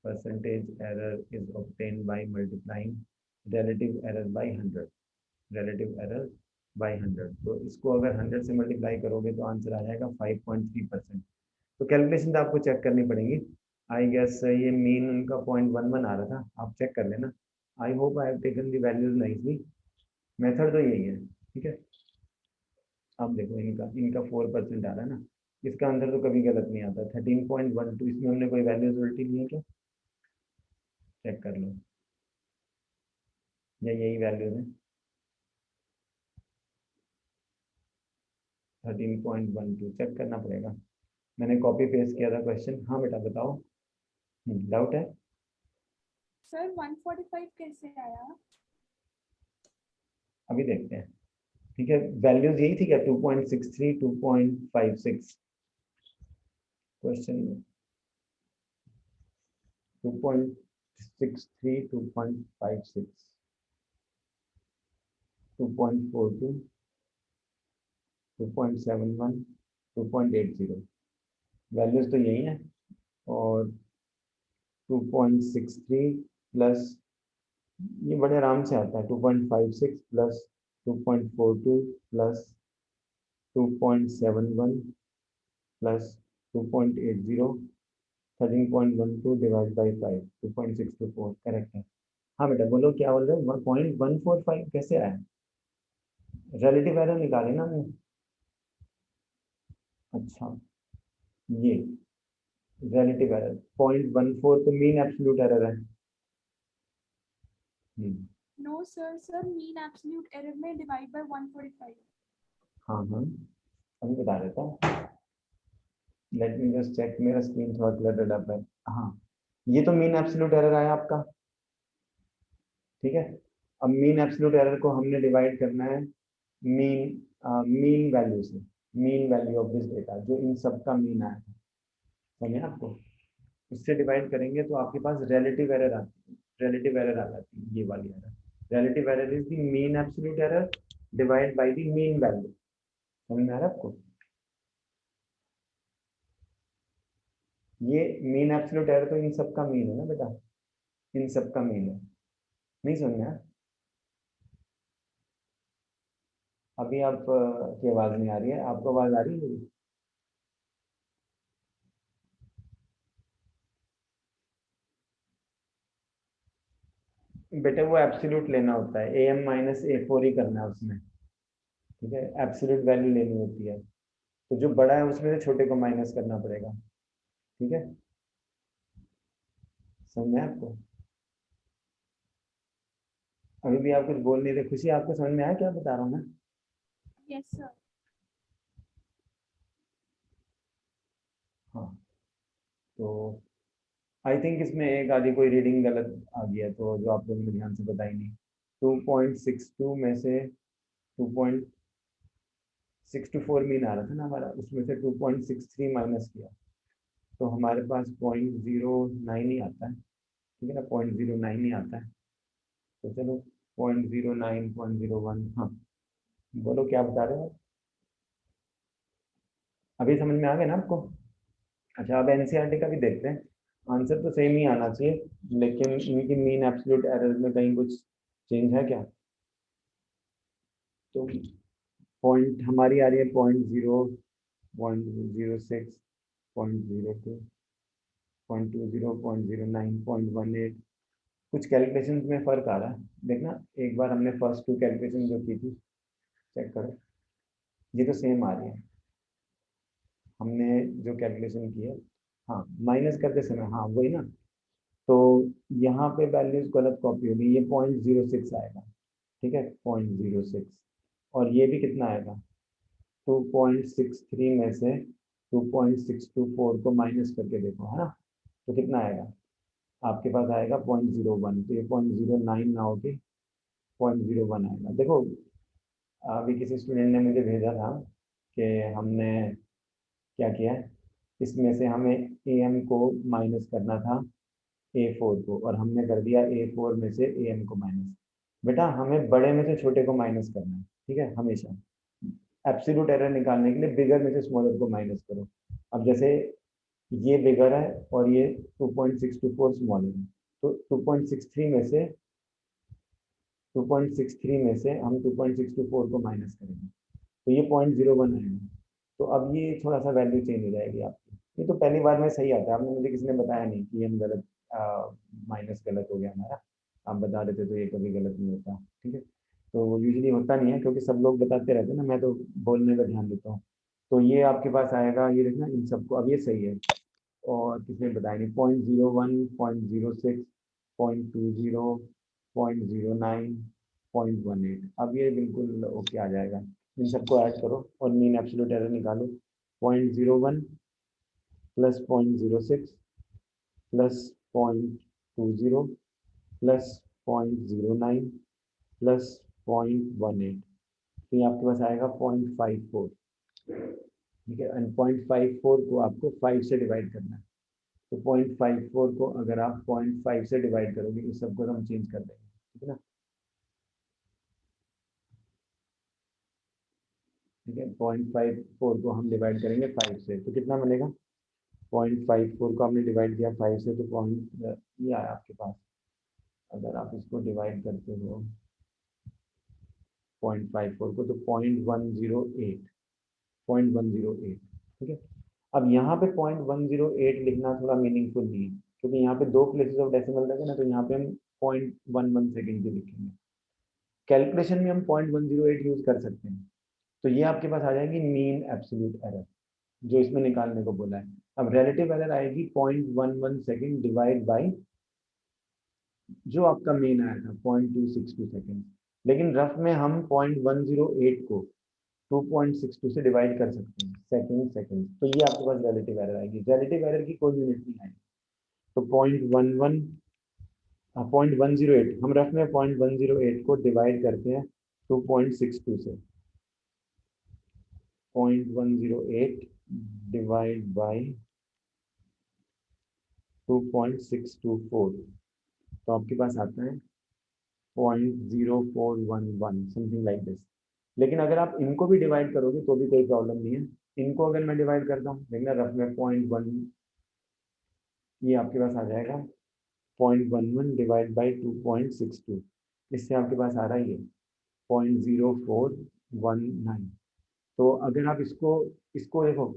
percentage error is obtained by multiplying relative error by 100, relative error by 100। तो इसको अगर 100 से मल्टीप्लाई करोगे तो आंसर आ जाएगा 5.3%। तो कैलकुलेशन तो आपको चेक करनी पड़ेगी। आई गेस ये मीन उनका 0.11 आ रहा था, आप चेक कर लेना। I hope I have taken the values nicely. Method तो यही है, ठीक है। अब देखो इनका इनका 4% आ रहा है ना, इसका आंसर तो कभी गलत नहीं आता। 13.12, इसमें हमने कोई वैल्यूज उल्टी नहीं है क्या, चेक कर लो, या यही वैल्यूज है। 13.12 चेक करना पड़ेगा, मैंने कॉपी पेस्ट किया था क्वेश्चन। हाँ बेटा बताओ, डाउट है। सर 145 कैसे आया? अभी देखते हैं, ठीक है। वैल्यूज यही थी क्या, 2.63 2.56 क्वेश्चन में, 2.63 2.56 2.42 2.71 2.80, वैल्यूज तो यही है। और 2.63 प्लस, ये बड़े आराम से आता है, 2.56 plus 2.42 plus 2.71 plus 2.80, 13.12 divide by 5, 2.624 correct है। हाँ बेटा बोलो क्या बोल रहे हो, 0.145 कैसे आया, रिलेटिव एरर निकाले ना हमने। अच्छा, ये रिलेटिव एरर 0.14 तो मीन एब्सोल्यूट एरर है। No sir, sir mean absolute error में डिवाइड बाय 145। हाँ हाँ, अभी बता देता हूँ, लेट मी जस्ट चेक, मेरा स्क्रीन थोड़ा क्लटर्ड अप है। हाँ, ये तो मीन एब्सोल्यूट एरर आया आपका, ठीक है। अब मीन एब्सोल्यूट एरर को हमने डिवाइड करना है मीन मीन वैल्यू से, mean value of this data, जो इन सब का मीन आया था, समझे आपको, उससे डिवाइड करेंगे तो आपके पास रिलेटिव एरर आती है, रिलेटिव एरर आ जाती है, ये वाली error. Relative error is the mean absolute error divide by the mean value, समझ में आ रहा है आपको। ये मीन एब्सोल्यूट एरर तो इन सब का मीन है ना बेटा, इन सब का मीन है, नहीं समझ में आया? अभी आप की आवाज नहीं आ रही है, आपको आवाज आ रही है? बेटा वो एब्सोल्यूट लेना होता है, am माइनस a4 ही करना है उसमें, ठीक है। एब्सोल्यूट वैल्यू लेनी होती है, तो जो बड़ा है उसमें से छोटे को माइनस करना पड़ेगा, ठीक है। समझ में आया आपको? अभी भी आप कुछ बोल नहीं रहे, खुशी आपको समझ में आया क्या बता रहा हूँ मैं? Yes sir. हाँ, तो आई थिंक इसमें एक आधी कोई रीडिंग गलत आ गया, तो जो आप लोगों ने ध्यान से बताई नहीं। 2.62 में से 2.64 मीन आ रहा था ना हमारा, उसमें से 2.63 माइनस किया तो हमारे पास 0.09 ही आता है, ठीक है ना, 0.09 ही आता है। तो चलो 0.09 0.01, हाँ बोलो क्या बता रहे हो, अभी समझ में आ गया ना आपको? अच्छा अब एनसीईआरटी का भी देखते हैं। आंसर तो सेम ही आना चाहिए, लेकिन इनकी मीन एब्सोल्यूट एरर में कहीं कुछ चेंज है क्या? तो पॉइंट हमारी आ रही है 0.0, 0.06, 0.02, 0.20, 0.09, 0.18। कुछ कैलकुलेशन में फ़र्क आ रहा है, देखना एक बार हमने फर्स्ट 2 कैलकुलेशन जो की थी चेक करो, ये तो सेम आ रही है हमने जो कैलकुलेशन की है। हाँ माइनस करते समय, हाँ वही ना, तो यहाँ पे वैल्यूज गलत कॉपी होगी, ये 0.06 आएगा, ठीक है 0.06, और ये भी कितना आएगा 2.63 में से 2.624 को माइनस करके देखो, है ना, तो कितना आएगा आपके पास आएगा 0.01, तो ये 0.09 ना होके 0.01 आएगा। देखो अभी किसी स्टूडेंट ने मुझे भेजा था कि हमने क्या किया है, इसमें से हमें AM को माइनस करना था A4 को, और हमने कर दिया A4 में से AM को माइनस। बेटा हमें बड़े में से छोटे को माइनस करना है, ठीक है, हमेशा एब्सोल्यूट एरर निकालने के लिए बिगर में से स्मॉलर को माइनस करो। अब जैसे ये बिगर है और ये 2.624 स्मॉलर है, तो 2.63 में से हम 2.624 को माइनस करेंगे, तो ये 0.01 आएगा। तो अब ये थोड़ा सा वैल्यू चेंज हो जाएगी आपकी। ये तो पहली बार में सही आता है, आपने मुझे किसी ने बताया नहीं कि हम गलत माइनस गलत हो गया हमारा, आप बता देते तो ये कभी गलत नहीं होता, ठीक है। तो यूजुअली होता नहीं है क्योंकि सब लोग बताते रहते हैं ना, मैं तो बोलने का ध्यान देता हूँ। तो ये आपके पास आएगा, ये देखना इन सबको, अब ये सही है और किसी ने बताया नहीं, 0.01, 0.06, 0.20, 0.09, 0.18, अब ये बिल्कुल ओके आ जाएगा। इन सबको ऐड करो और मीन एब्सोल्यूट एरर निकालो। 0.01 प्लस 0.06 प्लस 0.20 प्लस 0.09 प्लस 0.18, तो ये आपके पास आएगा 0.54, ठीक है। एंड 0.54 को आपको 5 से डिवाइड करना है, तो 0.54 को अगर आप 0.5 से डिवाइड करोगे, इस सबको हम चेंज कर देंगे, ठीक है ना, ठीक है। 0.54 को हम डिवाइड करेंगे 5 से, तो कितना बनेगा, 0.54 को आपने डिवाइड किया 5 से, तो पॉइंट ये आया आपके पास। अगर आप इसको डिवाइड करते हो 0.54 को, तो 0.108, 0.108, ठीक है। अब यहाँ पे 0.108 लिखना थोड़ा मीनिंगफुल नहीं है, क्योंकि यहाँ पे 2 प्लेसेस ऑफ डेसिमल रहेगा ना, तो यहाँ पे हम 0.11 सेकेंड की लिखेंगे। कैलकुलेशन में हम 0.108 यूज कर सकते हैं, तो ये आपके पास आ जाएगी मीन एब्सोल्यूट एरर, जो इसमें निकालने को बोला है। अब रिलेटिव एरर आएगी 0.11 सेकेंड डिवाइड बाई जो आपका मीन आया था 0.262 सेकेंड, लेकिन रफ में हम 0.108 को 2.62 से डिवाइड कर सकते हैं सेकेंड सेकेंड, तो ये आपके पास रिलेटिव एरर आएगी। रिलेटिव एरर की कोई यूनिट नहीं आएगी, तो 0.108 हम रफ में 0.108 को डिवाइड करते हैं 2.62 से, 0.108 डिवाइड बाई 2.624, तो आपके पास आता है 0.0411 समथिंग लाइक दिस। लेकिन अगर आप इनको भी डिवाइड करोगे तो भी कोई प्रॉब्लम नहीं है। इनको अगर मैं डिवाइड करता हूँ, देखना रफ में 0.1, ये आपके पास आ जाएगा 0.11 डिवाइड बाई 2.62, इससे आपके पास आ रहा है ये 0.0419। तो अगर आप इसको इसको देखो,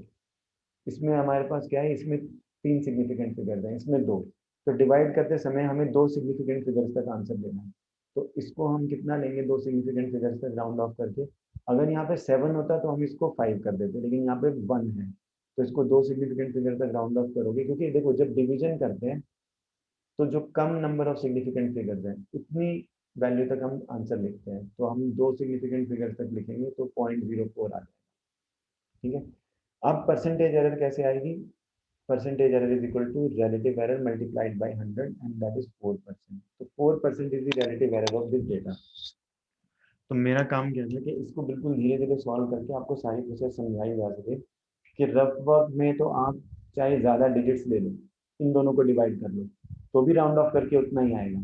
इसमें हमारे पास क्या है, इसमें 3 सिग्निफिकेंट फिगर्स हैं, इसमें 2, तो डिवाइड करते समय हमें 2 सिग्निफिकेंट फिगर्स तक आंसर देना है। तो इसको हम कितना लेंगे, 2 सिग्निफिकेंट फिगर्स तक राउंड ऑफ करके। अगर यहाँ पे 7 होता तो हम इसको 5 कर देते, लेकिन यहाँ पे 1 है, तो इसको 2 सिग्निफिकेंट फिगर तक राउंड ऑफ करोगे, क्योंकि देखो जब डिवीजन करते हैं तो जो कम नंबर ऑफ सिग्निफिकेंट फिगर्स हैं उतनी वैल्यू तक हम आंसर लिखते हैं, तो हम 2 सिग्निफिकेंट फिगर्स तक लिखेंगे तो 0.04 आ जाएगा, ठीक है। अब परसेंटेज एरर कैसे आएगी, percentage error is equal to relative error multiplied by 100 and that is 4%. तो 4% is the relative error of this data। तो मेरा काम क्या है कि इसको बिल्कुल धीरे धीरे सॉल्व करके आपको सारी प्रोसेस समझाई जा सके कि रफ वर्क में तो आप चाहे ज़्यादा डिजिट्स ले लो, इन दोनों को डिवाइड कर लो, तो भी राउंड ऑफ करके उतना ही आएगा।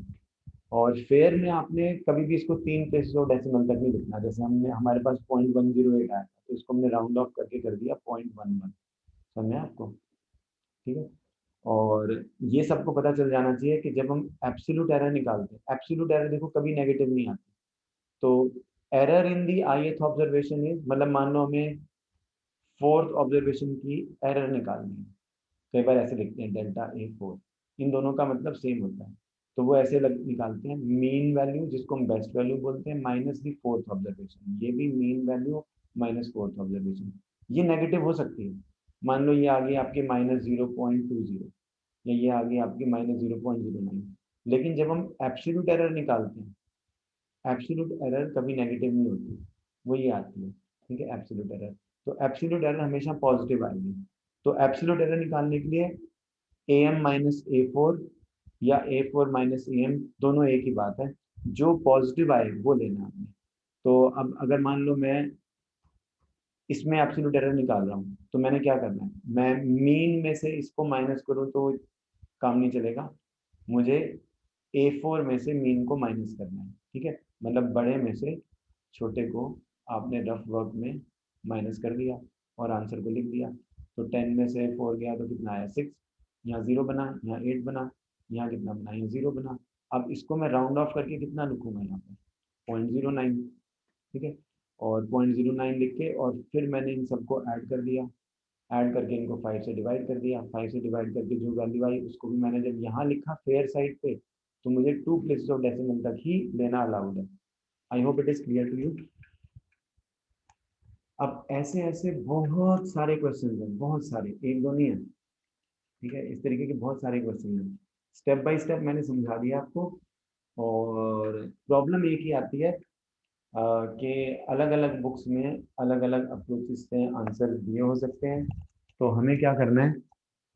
और फेयर में आपने कभी भी इसको 3 प्लेसेस ऑफ डेसिमल तक नहीं लिखना, जैसे हमने हमारे पास 0.108 आया तो इसको हमने राउंड ऑफ करके कर दिया 0.11, समझे आपको, ठीक है। और ये सबको पता चल जाना चाहिए कि जब हम एब्सोल्यूट एरर निकालते हैं, एब्सोल्यूट एरर देखो कभी नेगेटिव नहीं आती। तो error in the ith observation is, मतलब मान लो हमें फोर्थ ऑब्जर्वेशन की एरर निकालनी है, कई बार ऐसे लिखते हैं डेल्टा ए फोर, इन दोनों का मतलब सेम होता है, तो वो ऐसे निकालते हैं मीन वैल्यू जिसको हम बेस्ट वैल्यू बोलते हैं माइनस दी फोर्थ ऑब्जर्वेशन, ये भी mean value minus fourth observation. ये नेगेटिव हो सकती है, मान लो ये आ गई आपकी -0.20 या ये आ गई आपकी -0.09, लेकिन जब हम एब्सोल्यूट एरर निकालते हैं, एब्सोल्यूट एरर कभी नेगेटिव नहीं होती, वो ये आती है, ठीक है, एब्सोल्यूट एरर। तो एब्सोल्यूट एरर हमेशा पॉजिटिव आएगी। तो एब्सोल्यूट एरर निकालने के लिए am माइनस ए फोर या ए फोर माइनस एम दोनों एक ही बात है, जो पॉजिटिव आए वो लेना आपने। तो अब अगर मान लो मैं इसमें एब्सोल्यूट एरर निकाल रहा हूँ, तो मैंने क्या करना है, मैं मीन में से इसको माइनस करूँ तो काम नहीं चलेगा, मुझे A4 में से मीन को माइनस करना है, ठीक है, मतलब बड़े में से छोटे को आपने रफ वर्क में माइनस कर दिया और आंसर को लिख दिया। तो 10 में से 4 गया तो कितना आया 6, यहाँ 0 बना, यहाँ 8 बना, यहाँ कितना बना, यहाँ 0 बना। अब इसको मैं राउंड ऑफ करके कितना लिखूंगा यहाँ पर 0.09, ठीक है, और 0.09 लिख के और फिर मैंने इन सबको ऐड कर दिया, ऐड करके इनको 5 से डिवाइड कर दिया, 5 से डिवाइड करके जो वैल्यू आई उसको भी मैंने जब यहाँ लिखा फेयर साइड पे, तो मुझे 2 प्लेसेस ऑफ डेसिमल तक ही लेना अलाउड है। I hope it is clear to you. अब ऐसे ऐसे बहुत सारे क्वेश्चन हैं, बहुत सारे, एक दो नहीं है, ठीक है, इस तरीके के बहुत सारे क्वेश्चन हैं, स्टेप बाय स्टेप मैंने समझा दिया आपको। और प्रॉब्लम एक ही आती है कि अलग अलग बुक्स में अलग अलग अप्रोचेस से आंसर दिए हो सकते हैं, तो हमें क्या करना है,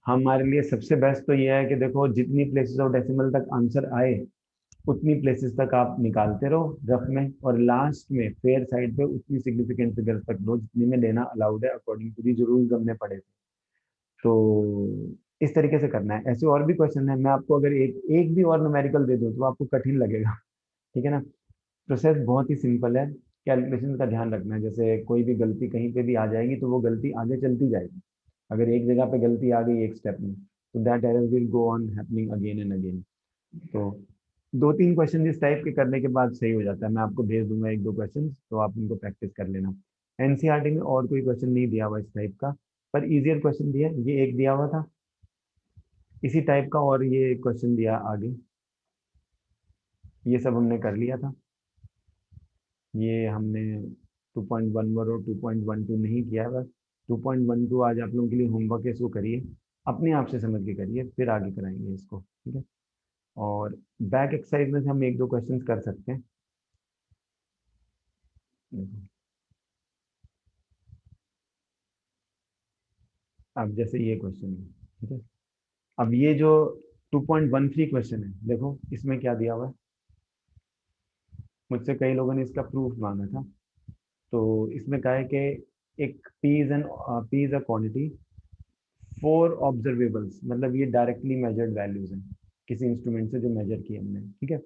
हमारे लिए सबसे बेस्ट तो ये है कि देखो जितनी प्लेसेस ऑफ डेसिमल तक आंसर आए उतनी प्लेसेस तक आप निकालते रहो रफ में, और लास्ट में फेयर साइड पे उतनी सिग्निफिकेंट फिगर्स तक लो जितनी में लेना अलाउड है अकॉर्डिंग टू दी जो रूल्स हमने पढ़े थे। तो इस तरीके से करना है। ऐसे और भी क्वेश्चन है, मैं आपको अगर एक एक भी और न्यूमेरिकल दे दूँ तो आपको कठिन लगेगा, ठीक है ना। प्रोसेस बहुत ही सिंपल है, कैलकुलेशन का ध्यान रखना है, जैसे कोई भी गलती कहीं पे भी आ जाएगी तो वो गलती आगे चलती जाएगी, अगर एक जगह पे गलती आ गई एक स्टेप में, तो that error will go on happening again and again. तो दो तीन क्वेश्चन इस टाइप के करने के बाद सही हो जाता है, मैं आपको भेज दूंगा एक दो क्वेश्चन, तो आप उनको प्रैक्टिस कर लेना। एनसीईआरटी में और कोई क्वेश्चन नहीं दिया हुआ इस टाइप का, पर इजियर क्वेश्चन दिया, ये एक दिया हुआ था इसी टाइप का, और ये क्वेश्चन दिया आगे, ये सब हमने कर लिया था। ये हमने 2.11 और 2.12 नहीं किया है, बस 2.12 आज आप लोगों के लिए होमवर्क है, इसको करिए, अपने आप से समझ के करिए, फिर आगे कराएंगे इसको, ठीक है। और बैक एक्सरसाइज में से हम एक दो क्वेश्चन कर सकते हैं। देखो, अब जैसे ये क्वेश्चन है, ठीक है, अब ये जो 2.13 क्वेश्चन है, देखो इसमें क्या दिया हुआ है, मुझसे कई लोगों ने इसका प्रूफ मांगा था। तो इसमें कहा है कि एक P is a quantity 4 observables, मतलब ये डायरेक्टली मेजर्ड वैल्यूज हैं किसी इंस्ट्रूमेंट से जो मेजर किए हमने, ठीक है।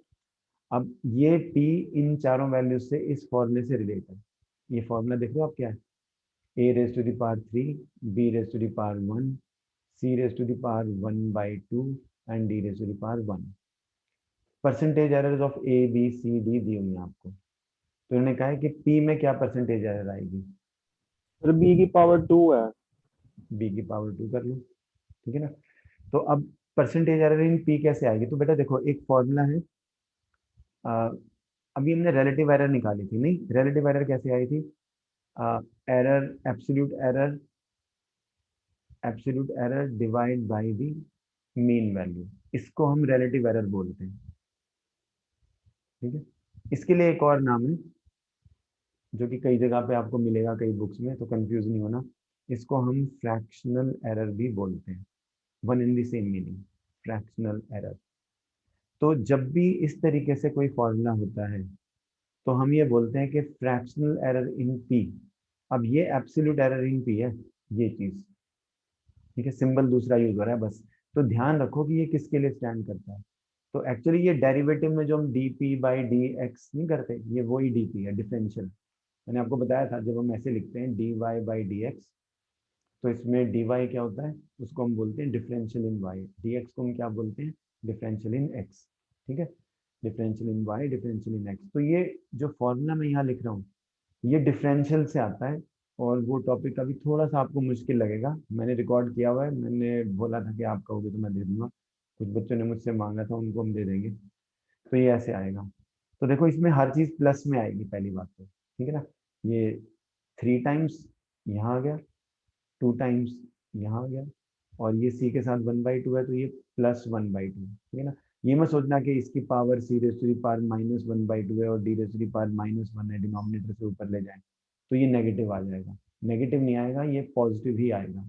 अब ये पी इन चारों वैल्यूज से इस फॉर्मूले से रिलेट है, ये फॉर्मूला देख लो आप क्या है, a raise to the power 3, b raise to the power 1, c raise to the power 1/2 and d raise to the power 1। Percentage errors of A B C D दी हुई है आपको, तो उन्होंने कहा है कि p में क्या परसेंटेज एरर आएगी, फिर बी की पावर 2 है। b की पावर 2 कर लो, ठीक है ना। तो अब परसेंटेज एरर इन p कैसे आएगी, तो बेटा देखो एक फॉर्मूला है, अभी हमने रिलेटिव एरर निकाली थी, नहीं रिलेटिव एरर कैसे आई थी, error absolute error divide by the mean value, इसको हम रिलेटिव एरर बोलते हैं, ठीक है। इसके लिए एक और नाम है जो कि कई जगह पे आपको मिलेगा कई बुक्स में, तो कंफ्यूज नहीं होना, इसको हम फ्रैक्शनल एरर भी बोलते हैं, one in the same meaning, fractional error. तो जब भी इस तरीके से कोई फॉर्मूला होता है तो हम ये बोलते हैं कि फ्रैक्शनल एरर इन पी, अब ये एब्सोल्यूट एरर इन पी है, ये चीज, ठीक है, सिंबल दूसरा यूज हो रहा है बस, तो ध्यान रखो कि ये किसके लिए स्टैंड करता है। तो एक्चुअली ये डेरिवेटिव में जो हम D P by D x नहीं करते, ये वही डी पी है, डिफरेंशियल। मैंने आपको बताया था जब हम ऐसे लिखते हैं dy by dx, तो इसमें dy क्या होता है, उसको हम बोलते हैं डिफरेंशियल इन y, dx को हम क्या बोलते हैं, डिफरेंशियल इन x, ठीक है, डिफरेंशियल इन y, डिफरेंशियल इन x। तो ये जो फॉर्मूला मैं यहाँ लिख रहा हूँ ये डिफरेंशियल से आता है, और वो टॉपिक अभी थोड़ा सा आपको मुश्किल लगेगा, मैंने रिकॉर्ड किया हुआ है, मैंने बोला था कि आप कहोगे तो मैं दे दूंगा, कुछ बच्चों ने मुझसे मांगा था, उनको हम दे देंगे। तो ये ऐसे आएगा। तो देखो इसमें हर चीज़ प्लस में आएगी पहली बात तो, ठीक है ना, ये 3 टाइम्स यहाँ आ गया, 2 टाइम्स यहाँ आ गया, और ये c के साथ 1/2 है तो ये +1/2, ठीक है ना। ये मत सोचना कि इसकी power c raise to the power -1/2 है और d raise to the power -1 है, डिनोमिनेटर से ऊपर ले जाएं तो ये नेगेटिव आ जाएगा, नेगेटिव नहीं आएगा, ये पॉजिटिव ही आएगा।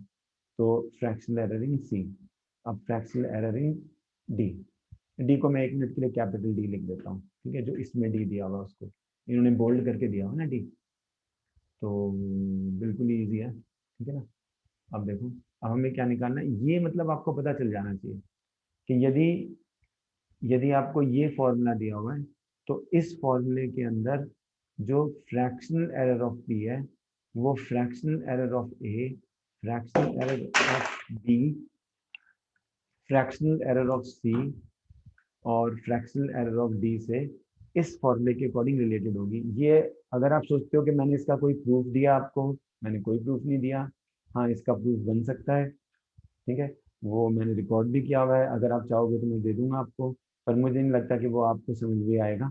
तो फ्रैक्शनल एरर इन c। अब फ्रैक्शनल एरर इन d को मैं 1 मिनट के लिए कैपिटल D लिख देता हूँ, ठीक है, जो इसमें d दिया हुआ उसको इन्होंने बोल्ड करके दिया हुआ ना d, तो बिल्कुल ही ईजी है, ठीक है ना। अब देखो, अब हमें क्या निकालना है, ये मतलब आपको पता चल जाना चाहिए कि यदि यदि आपको ये फॉर्मूला दिया हुआ है तो इस फॉर्मूले के अंदर जो फ्रैक्शनल एरर ऑफ p है वो fractional error of a, fractional error of b, fractional error of c और फ्रैक्शनल एरर ऑफ d से इस फॉर्मूले के अकॉर्डिंग रिलेटेड होगी। ये अगर आप सोचते हो कि मैंने इसका कोई प्रूफ दिया आपको, मैंने कोई प्रूफ नहीं दिया, हाँ इसका प्रूफ बन सकता है, ठीक है, वो मैंने रिकॉर्ड भी किया हुआ है, अगर आप चाहोगे तो मैं दे दूंगा आपको, पर मुझे नहीं लगता कि वो आपको समझ में आएगा,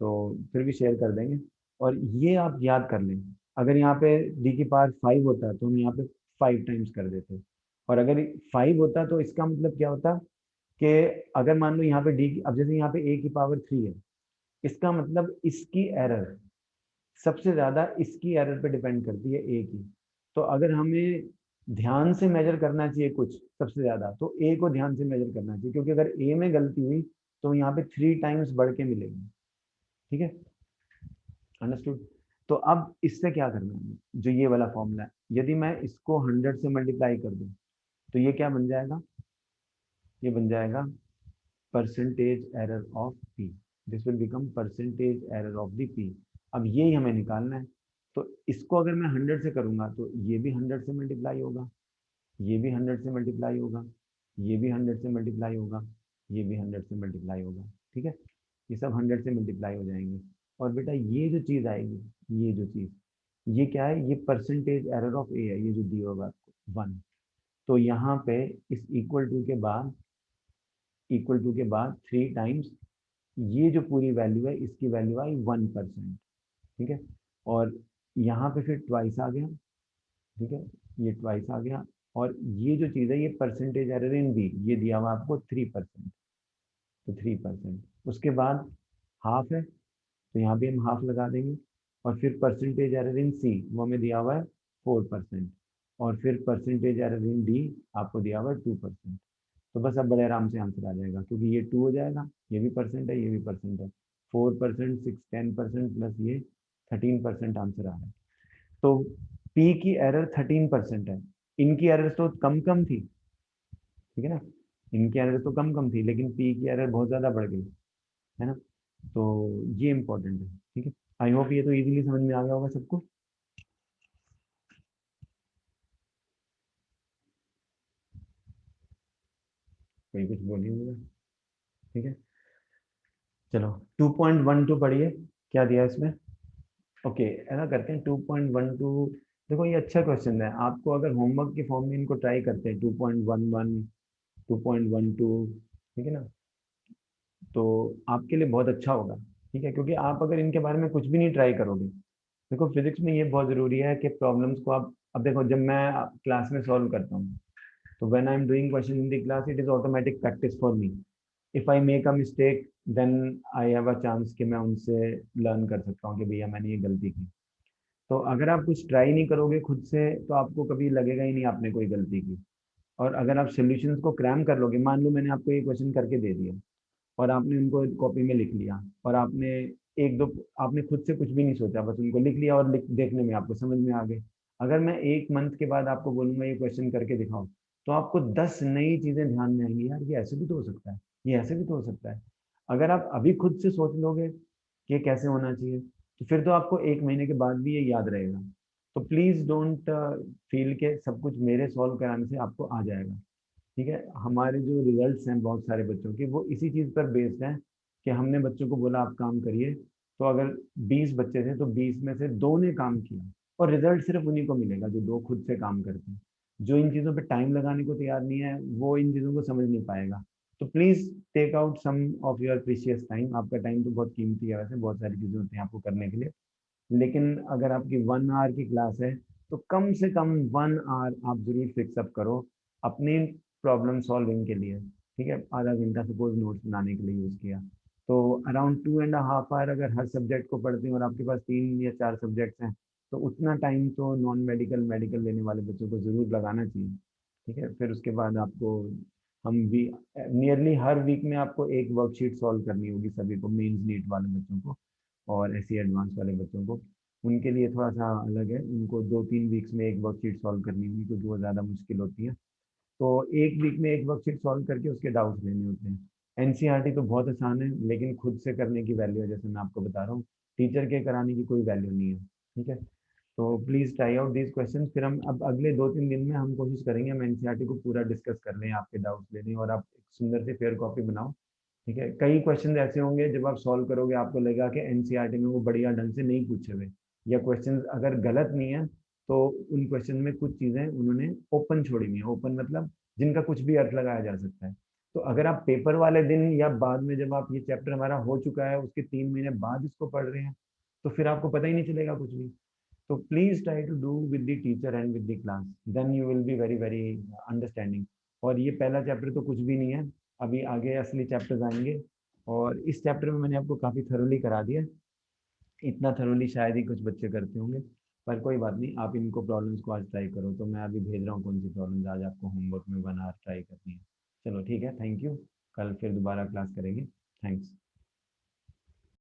तो फिर भी शेयर कर देंगे। और ये आप याद कर लें, अगर यहाँ पे d की पावर 5 होता तो हम यहाँ पे 5 टाइम्स कर देते, और अगर 5 होता तो इसका मतलब क्या होता कि अगर मान लो यहाँ पे d की, अब जैसे यहाँ पे a की पावर 3 है, इसका मतलब इसकी एरर सबसे ज्यादा इसकी एरर पे डिपेंड करती है a की। तो अगर हमें ध्यान से मेजर करना चाहिए कुछ सबसे ज्यादा तो a को ध्यान से मेजर करना चाहिए, क्योंकि अगर a में गलती हुई तो यहाँ पे 3 टाइम्स बढ़ के मिलेगी, ठीक है, अंडरस्टूड। तो अब इससे क्या करना है, जो ये वाला फॉर्मूला है, यदि मैं इसको 100 से मल्टीप्लाई कर दूं तो ये क्या बन जाएगा, ये बन जाएगा percentage error of p, this will become percentage error of the p। अब यही हमें निकालना है, तो इसको अगर मैं 100 से करूंगा तो ये भी 100 से मल्टीप्लाई होगा, ये भी 100 से मल्टीप्लाई होगा, ये भी 100 से मल्टीप्लाई होगा, ये भी 100 से मल्टीप्लाई होगा, ठीक है, ये सब 100 से मल्टीप्लाई हो जाएंगे। और बेटा ये जो चीज़ आएगी, ये जो चीज़, ये क्या है, ये परसेंटेज एरर ऑफ ए है, ये जो दिया होगा आपको 1। तो यहाँ पे इस इक्वल टू के बाद 3 टाइम्स ये जो पूरी वैल्यू है इसकी वैल्यू आई 1%, ठीक है, और यहाँ पे फिर ट्वाइस आ गया, ठीक है, ये ट्वाइस आ गया, और ये जो चीज़ है ये परसेंटेज एरर इन बी, ये दिया हुआ आपको 3%, तो 3%, उसके बाद हाफ है तो यहाँ भी हम हाफ लगा देंगे, और फिर परसेंटेज एरर इन सी वो हमें दिया हुआ है 4%, और फिर परसेंटेज एरर इन डी आपको दिया हुआ है 2%। तो बस अब बड़े आराम से आंसर आ जाएगा, क्योंकि ये 2 हो जाएगा, ये भी परसेंट है, ये भी परसेंट है, 4%, 6, 10% प्लस ये 13% आंसर आ रहा है। तो P की एरर 13% है, इनकी एरर तो कम कम थी, ठीक है ना, इनकी एरर तो कम कम थी, लेकिन P की एरर बहुत ज़्यादा बढ़ गई, है ना, तो ये इंपॉर्टेंट है, ठीक है। आई होप ये तो इजीली समझ में आ गया होगा सबको। कोई कुछ बोलिए मुझे, ठीक है, चलो 2.12 पढ़िए, क्या दिया है इसमें। ओके, ऐसा करते हैं 2.12, देखो ये अच्छा क्वेश्चन है, आपको अगर होमवर्क के फॉर्म में इनको ट्राई करते हैं 2.11, 2.12, ठीक है ना, तो आपके लिए बहुत अच्छा होगा, ठीक है, क्योंकि आप अगर इनके बारे में कुछ भी नहीं ट्राई करोगे, देखो फिजिक्स में ये बहुत ज़रूरी है कि प्रॉब्लम्स को आप, अब देखो जब मैं क्लास में सॉल्व करता हूँ तो when I am doing question in the class it is automatic practice for me, if I make a mistake then I have a chance कि मैं उनसे लर्न कर सकता हूँ कि भैया मैंने ये गलती की। तो अगर आप कुछ ट्राई नहीं करोगे खुद से तो आपको कभी लगेगा ही नहीं आपने कोई गलती की। और अगर आप सोल्यूशंस को क्रैम कर लोगे, मान लो मैंने आपको ये क्वेश्चन करके दे दिया और आपने उनको कॉपी में लिख लिया, और आपने एक दो, आपने खुद से कुछ भी नहीं सोचा, बस उनको लिख लिया और देखने में आपको समझ में आ गए। अगर मैं 1 मंथ के बाद आपको बोलूंगा ये क्वेश्चन करके दिखाओ तो आपको 10 नई चीजें ध्यान में आएंगी, यार ये ऐसे भी तो हो सकता है, ये ऐसे भी तो हो सकता है। अगर आप अभी खुद से सोच लोगे कि ये कैसे होना चाहिए तो फिर तो आपको 1 महीने के बाद भी ये याद रहेगा। तो प्लीज डोंट फील के सब कुछ मेरे सॉल्व कराने से आपको आ जाएगा। ठीक है, हमारे जो रिजल्ट्स हैं बहुत सारे बच्चों के वो इसी चीज़ पर बेस्ड हैं कि हमने बच्चों को बोला आप काम करिए, तो अगर 20 बच्चे थे तो 20 में से 2 ने काम किया, और रिजल्ट सिर्फ उन्हीं को मिलेगा जो 2 खुद से काम करते हैं। जो इन चीज़ों पे टाइम लगाने को तैयार नहीं है वो इन चीज़ों को समझ नहीं पाएगा। तो please take out some of your precious time. आपका टाइम तो बहुत कीमती है, वैसे बहुत सारी चीज़ें होती हैं आपको करने के लिए, लेकिन अगर आपकी 1 आवर की क्लास है तो कम से कम 1 आवर आप जरूर फिक्सअप करो अपनी प्रॉब्लम सॉल्विंग के लिए। ठीक है, आधा घंटा सपोज नोट्स बनाने के लिए यूज़ किया, तो अराउंड 2.5 आवर अगर हर सब्जेक्ट को पढ़ते हैं और आपके पास 3 या 4 सब्जेक्ट्स हैं, तो उतना टाइम तो नॉन मेडिकल मेडिकल लेने वाले बच्चों को ज़रूर लगाना चाहिए। ठीक है, फिर उसके बाद आपको हम भी नियरली हर वीक में आपको एक वर्कशीट सॉल्व करनी होगी सभी को, मेंस नीट वाले बच्चों को और ऐसे एडवांस वाले बच्चों को। उनके लिए थोड़ा सा अलग है, उनको 2-3 वीक्स में एक वर्कशीट सॉल्व करनी होगी क्योंकि वो ज़्यादा मुश्किल होती है। तो एक वीक में एक वर्कशीट सॉल्व करके उसके डाउट्स लेने होते हैं। एनसीईआरटी तो बहुत आसान है, लेकिन खुद से करने की वैल्यू है, जैसे मैं आपको बता रहा हूँ, टीचर के कराने की कोई वैल्यू नहीं है। ठीक है, तो please try out these question. फिर हम अब अगले 2-3 दिन में हम कोशिश करेंगे हम एनसीईआरटी को पूरा डिस्कस कर लें, आपके डाउट्स लेने, और आप एक सुंदर से फेयर कॉपी बनाओ। ठीक है, कई क्वेश्चन ऐसे होंगे जब आप सॉल्व करोगे आपको लगेगा कि एनसीईआरटी में वो बढ़िया ढंग से नहीं पूछे हुए, या क्वेश्चन अगर गलत नहीं है तो उन क्वेश्चन में कुछ चीज़ें उन्होंने ओपन छोड़ी हुई है। ओपन मतलब जिनका कुछ भी अर्थ लगाया जा सकता है। तो अगर आप पेपर वाले दिन या बाद में, जब आप ये चैप्टर हमारा हो चुका है उसके 3 महीने बाद इसको पढ़ रहे हैं, तो फिर आपको पता ही नहीं चलेगा कुछ भी। तो please try to do with the teacher and with the class, then you will be very very understanding. और ये पहला चैप्टर तो कुछ भी नहीं है, अभी आगे असली चैप्टर्स आएंगे, और इस चैप्टर में मैंने आपको काफ़ी थरोली करा दिया। इतना थरोली शायद ही कुछ बच्चे करते होंगे, पर कोई बात नहीं, आप इनको प्रॉब्लम्स को आज ट्राई करो। तो मैं अभी भेज रहा हूँ कौन सी प्रॉब्लम्स आज आपको होमवर्क में 1 आवर ट्राई करनी है। चलो ठीक है, थैंक यू, कल फिर दोबारा क्लास करेंगे। थैंक्स।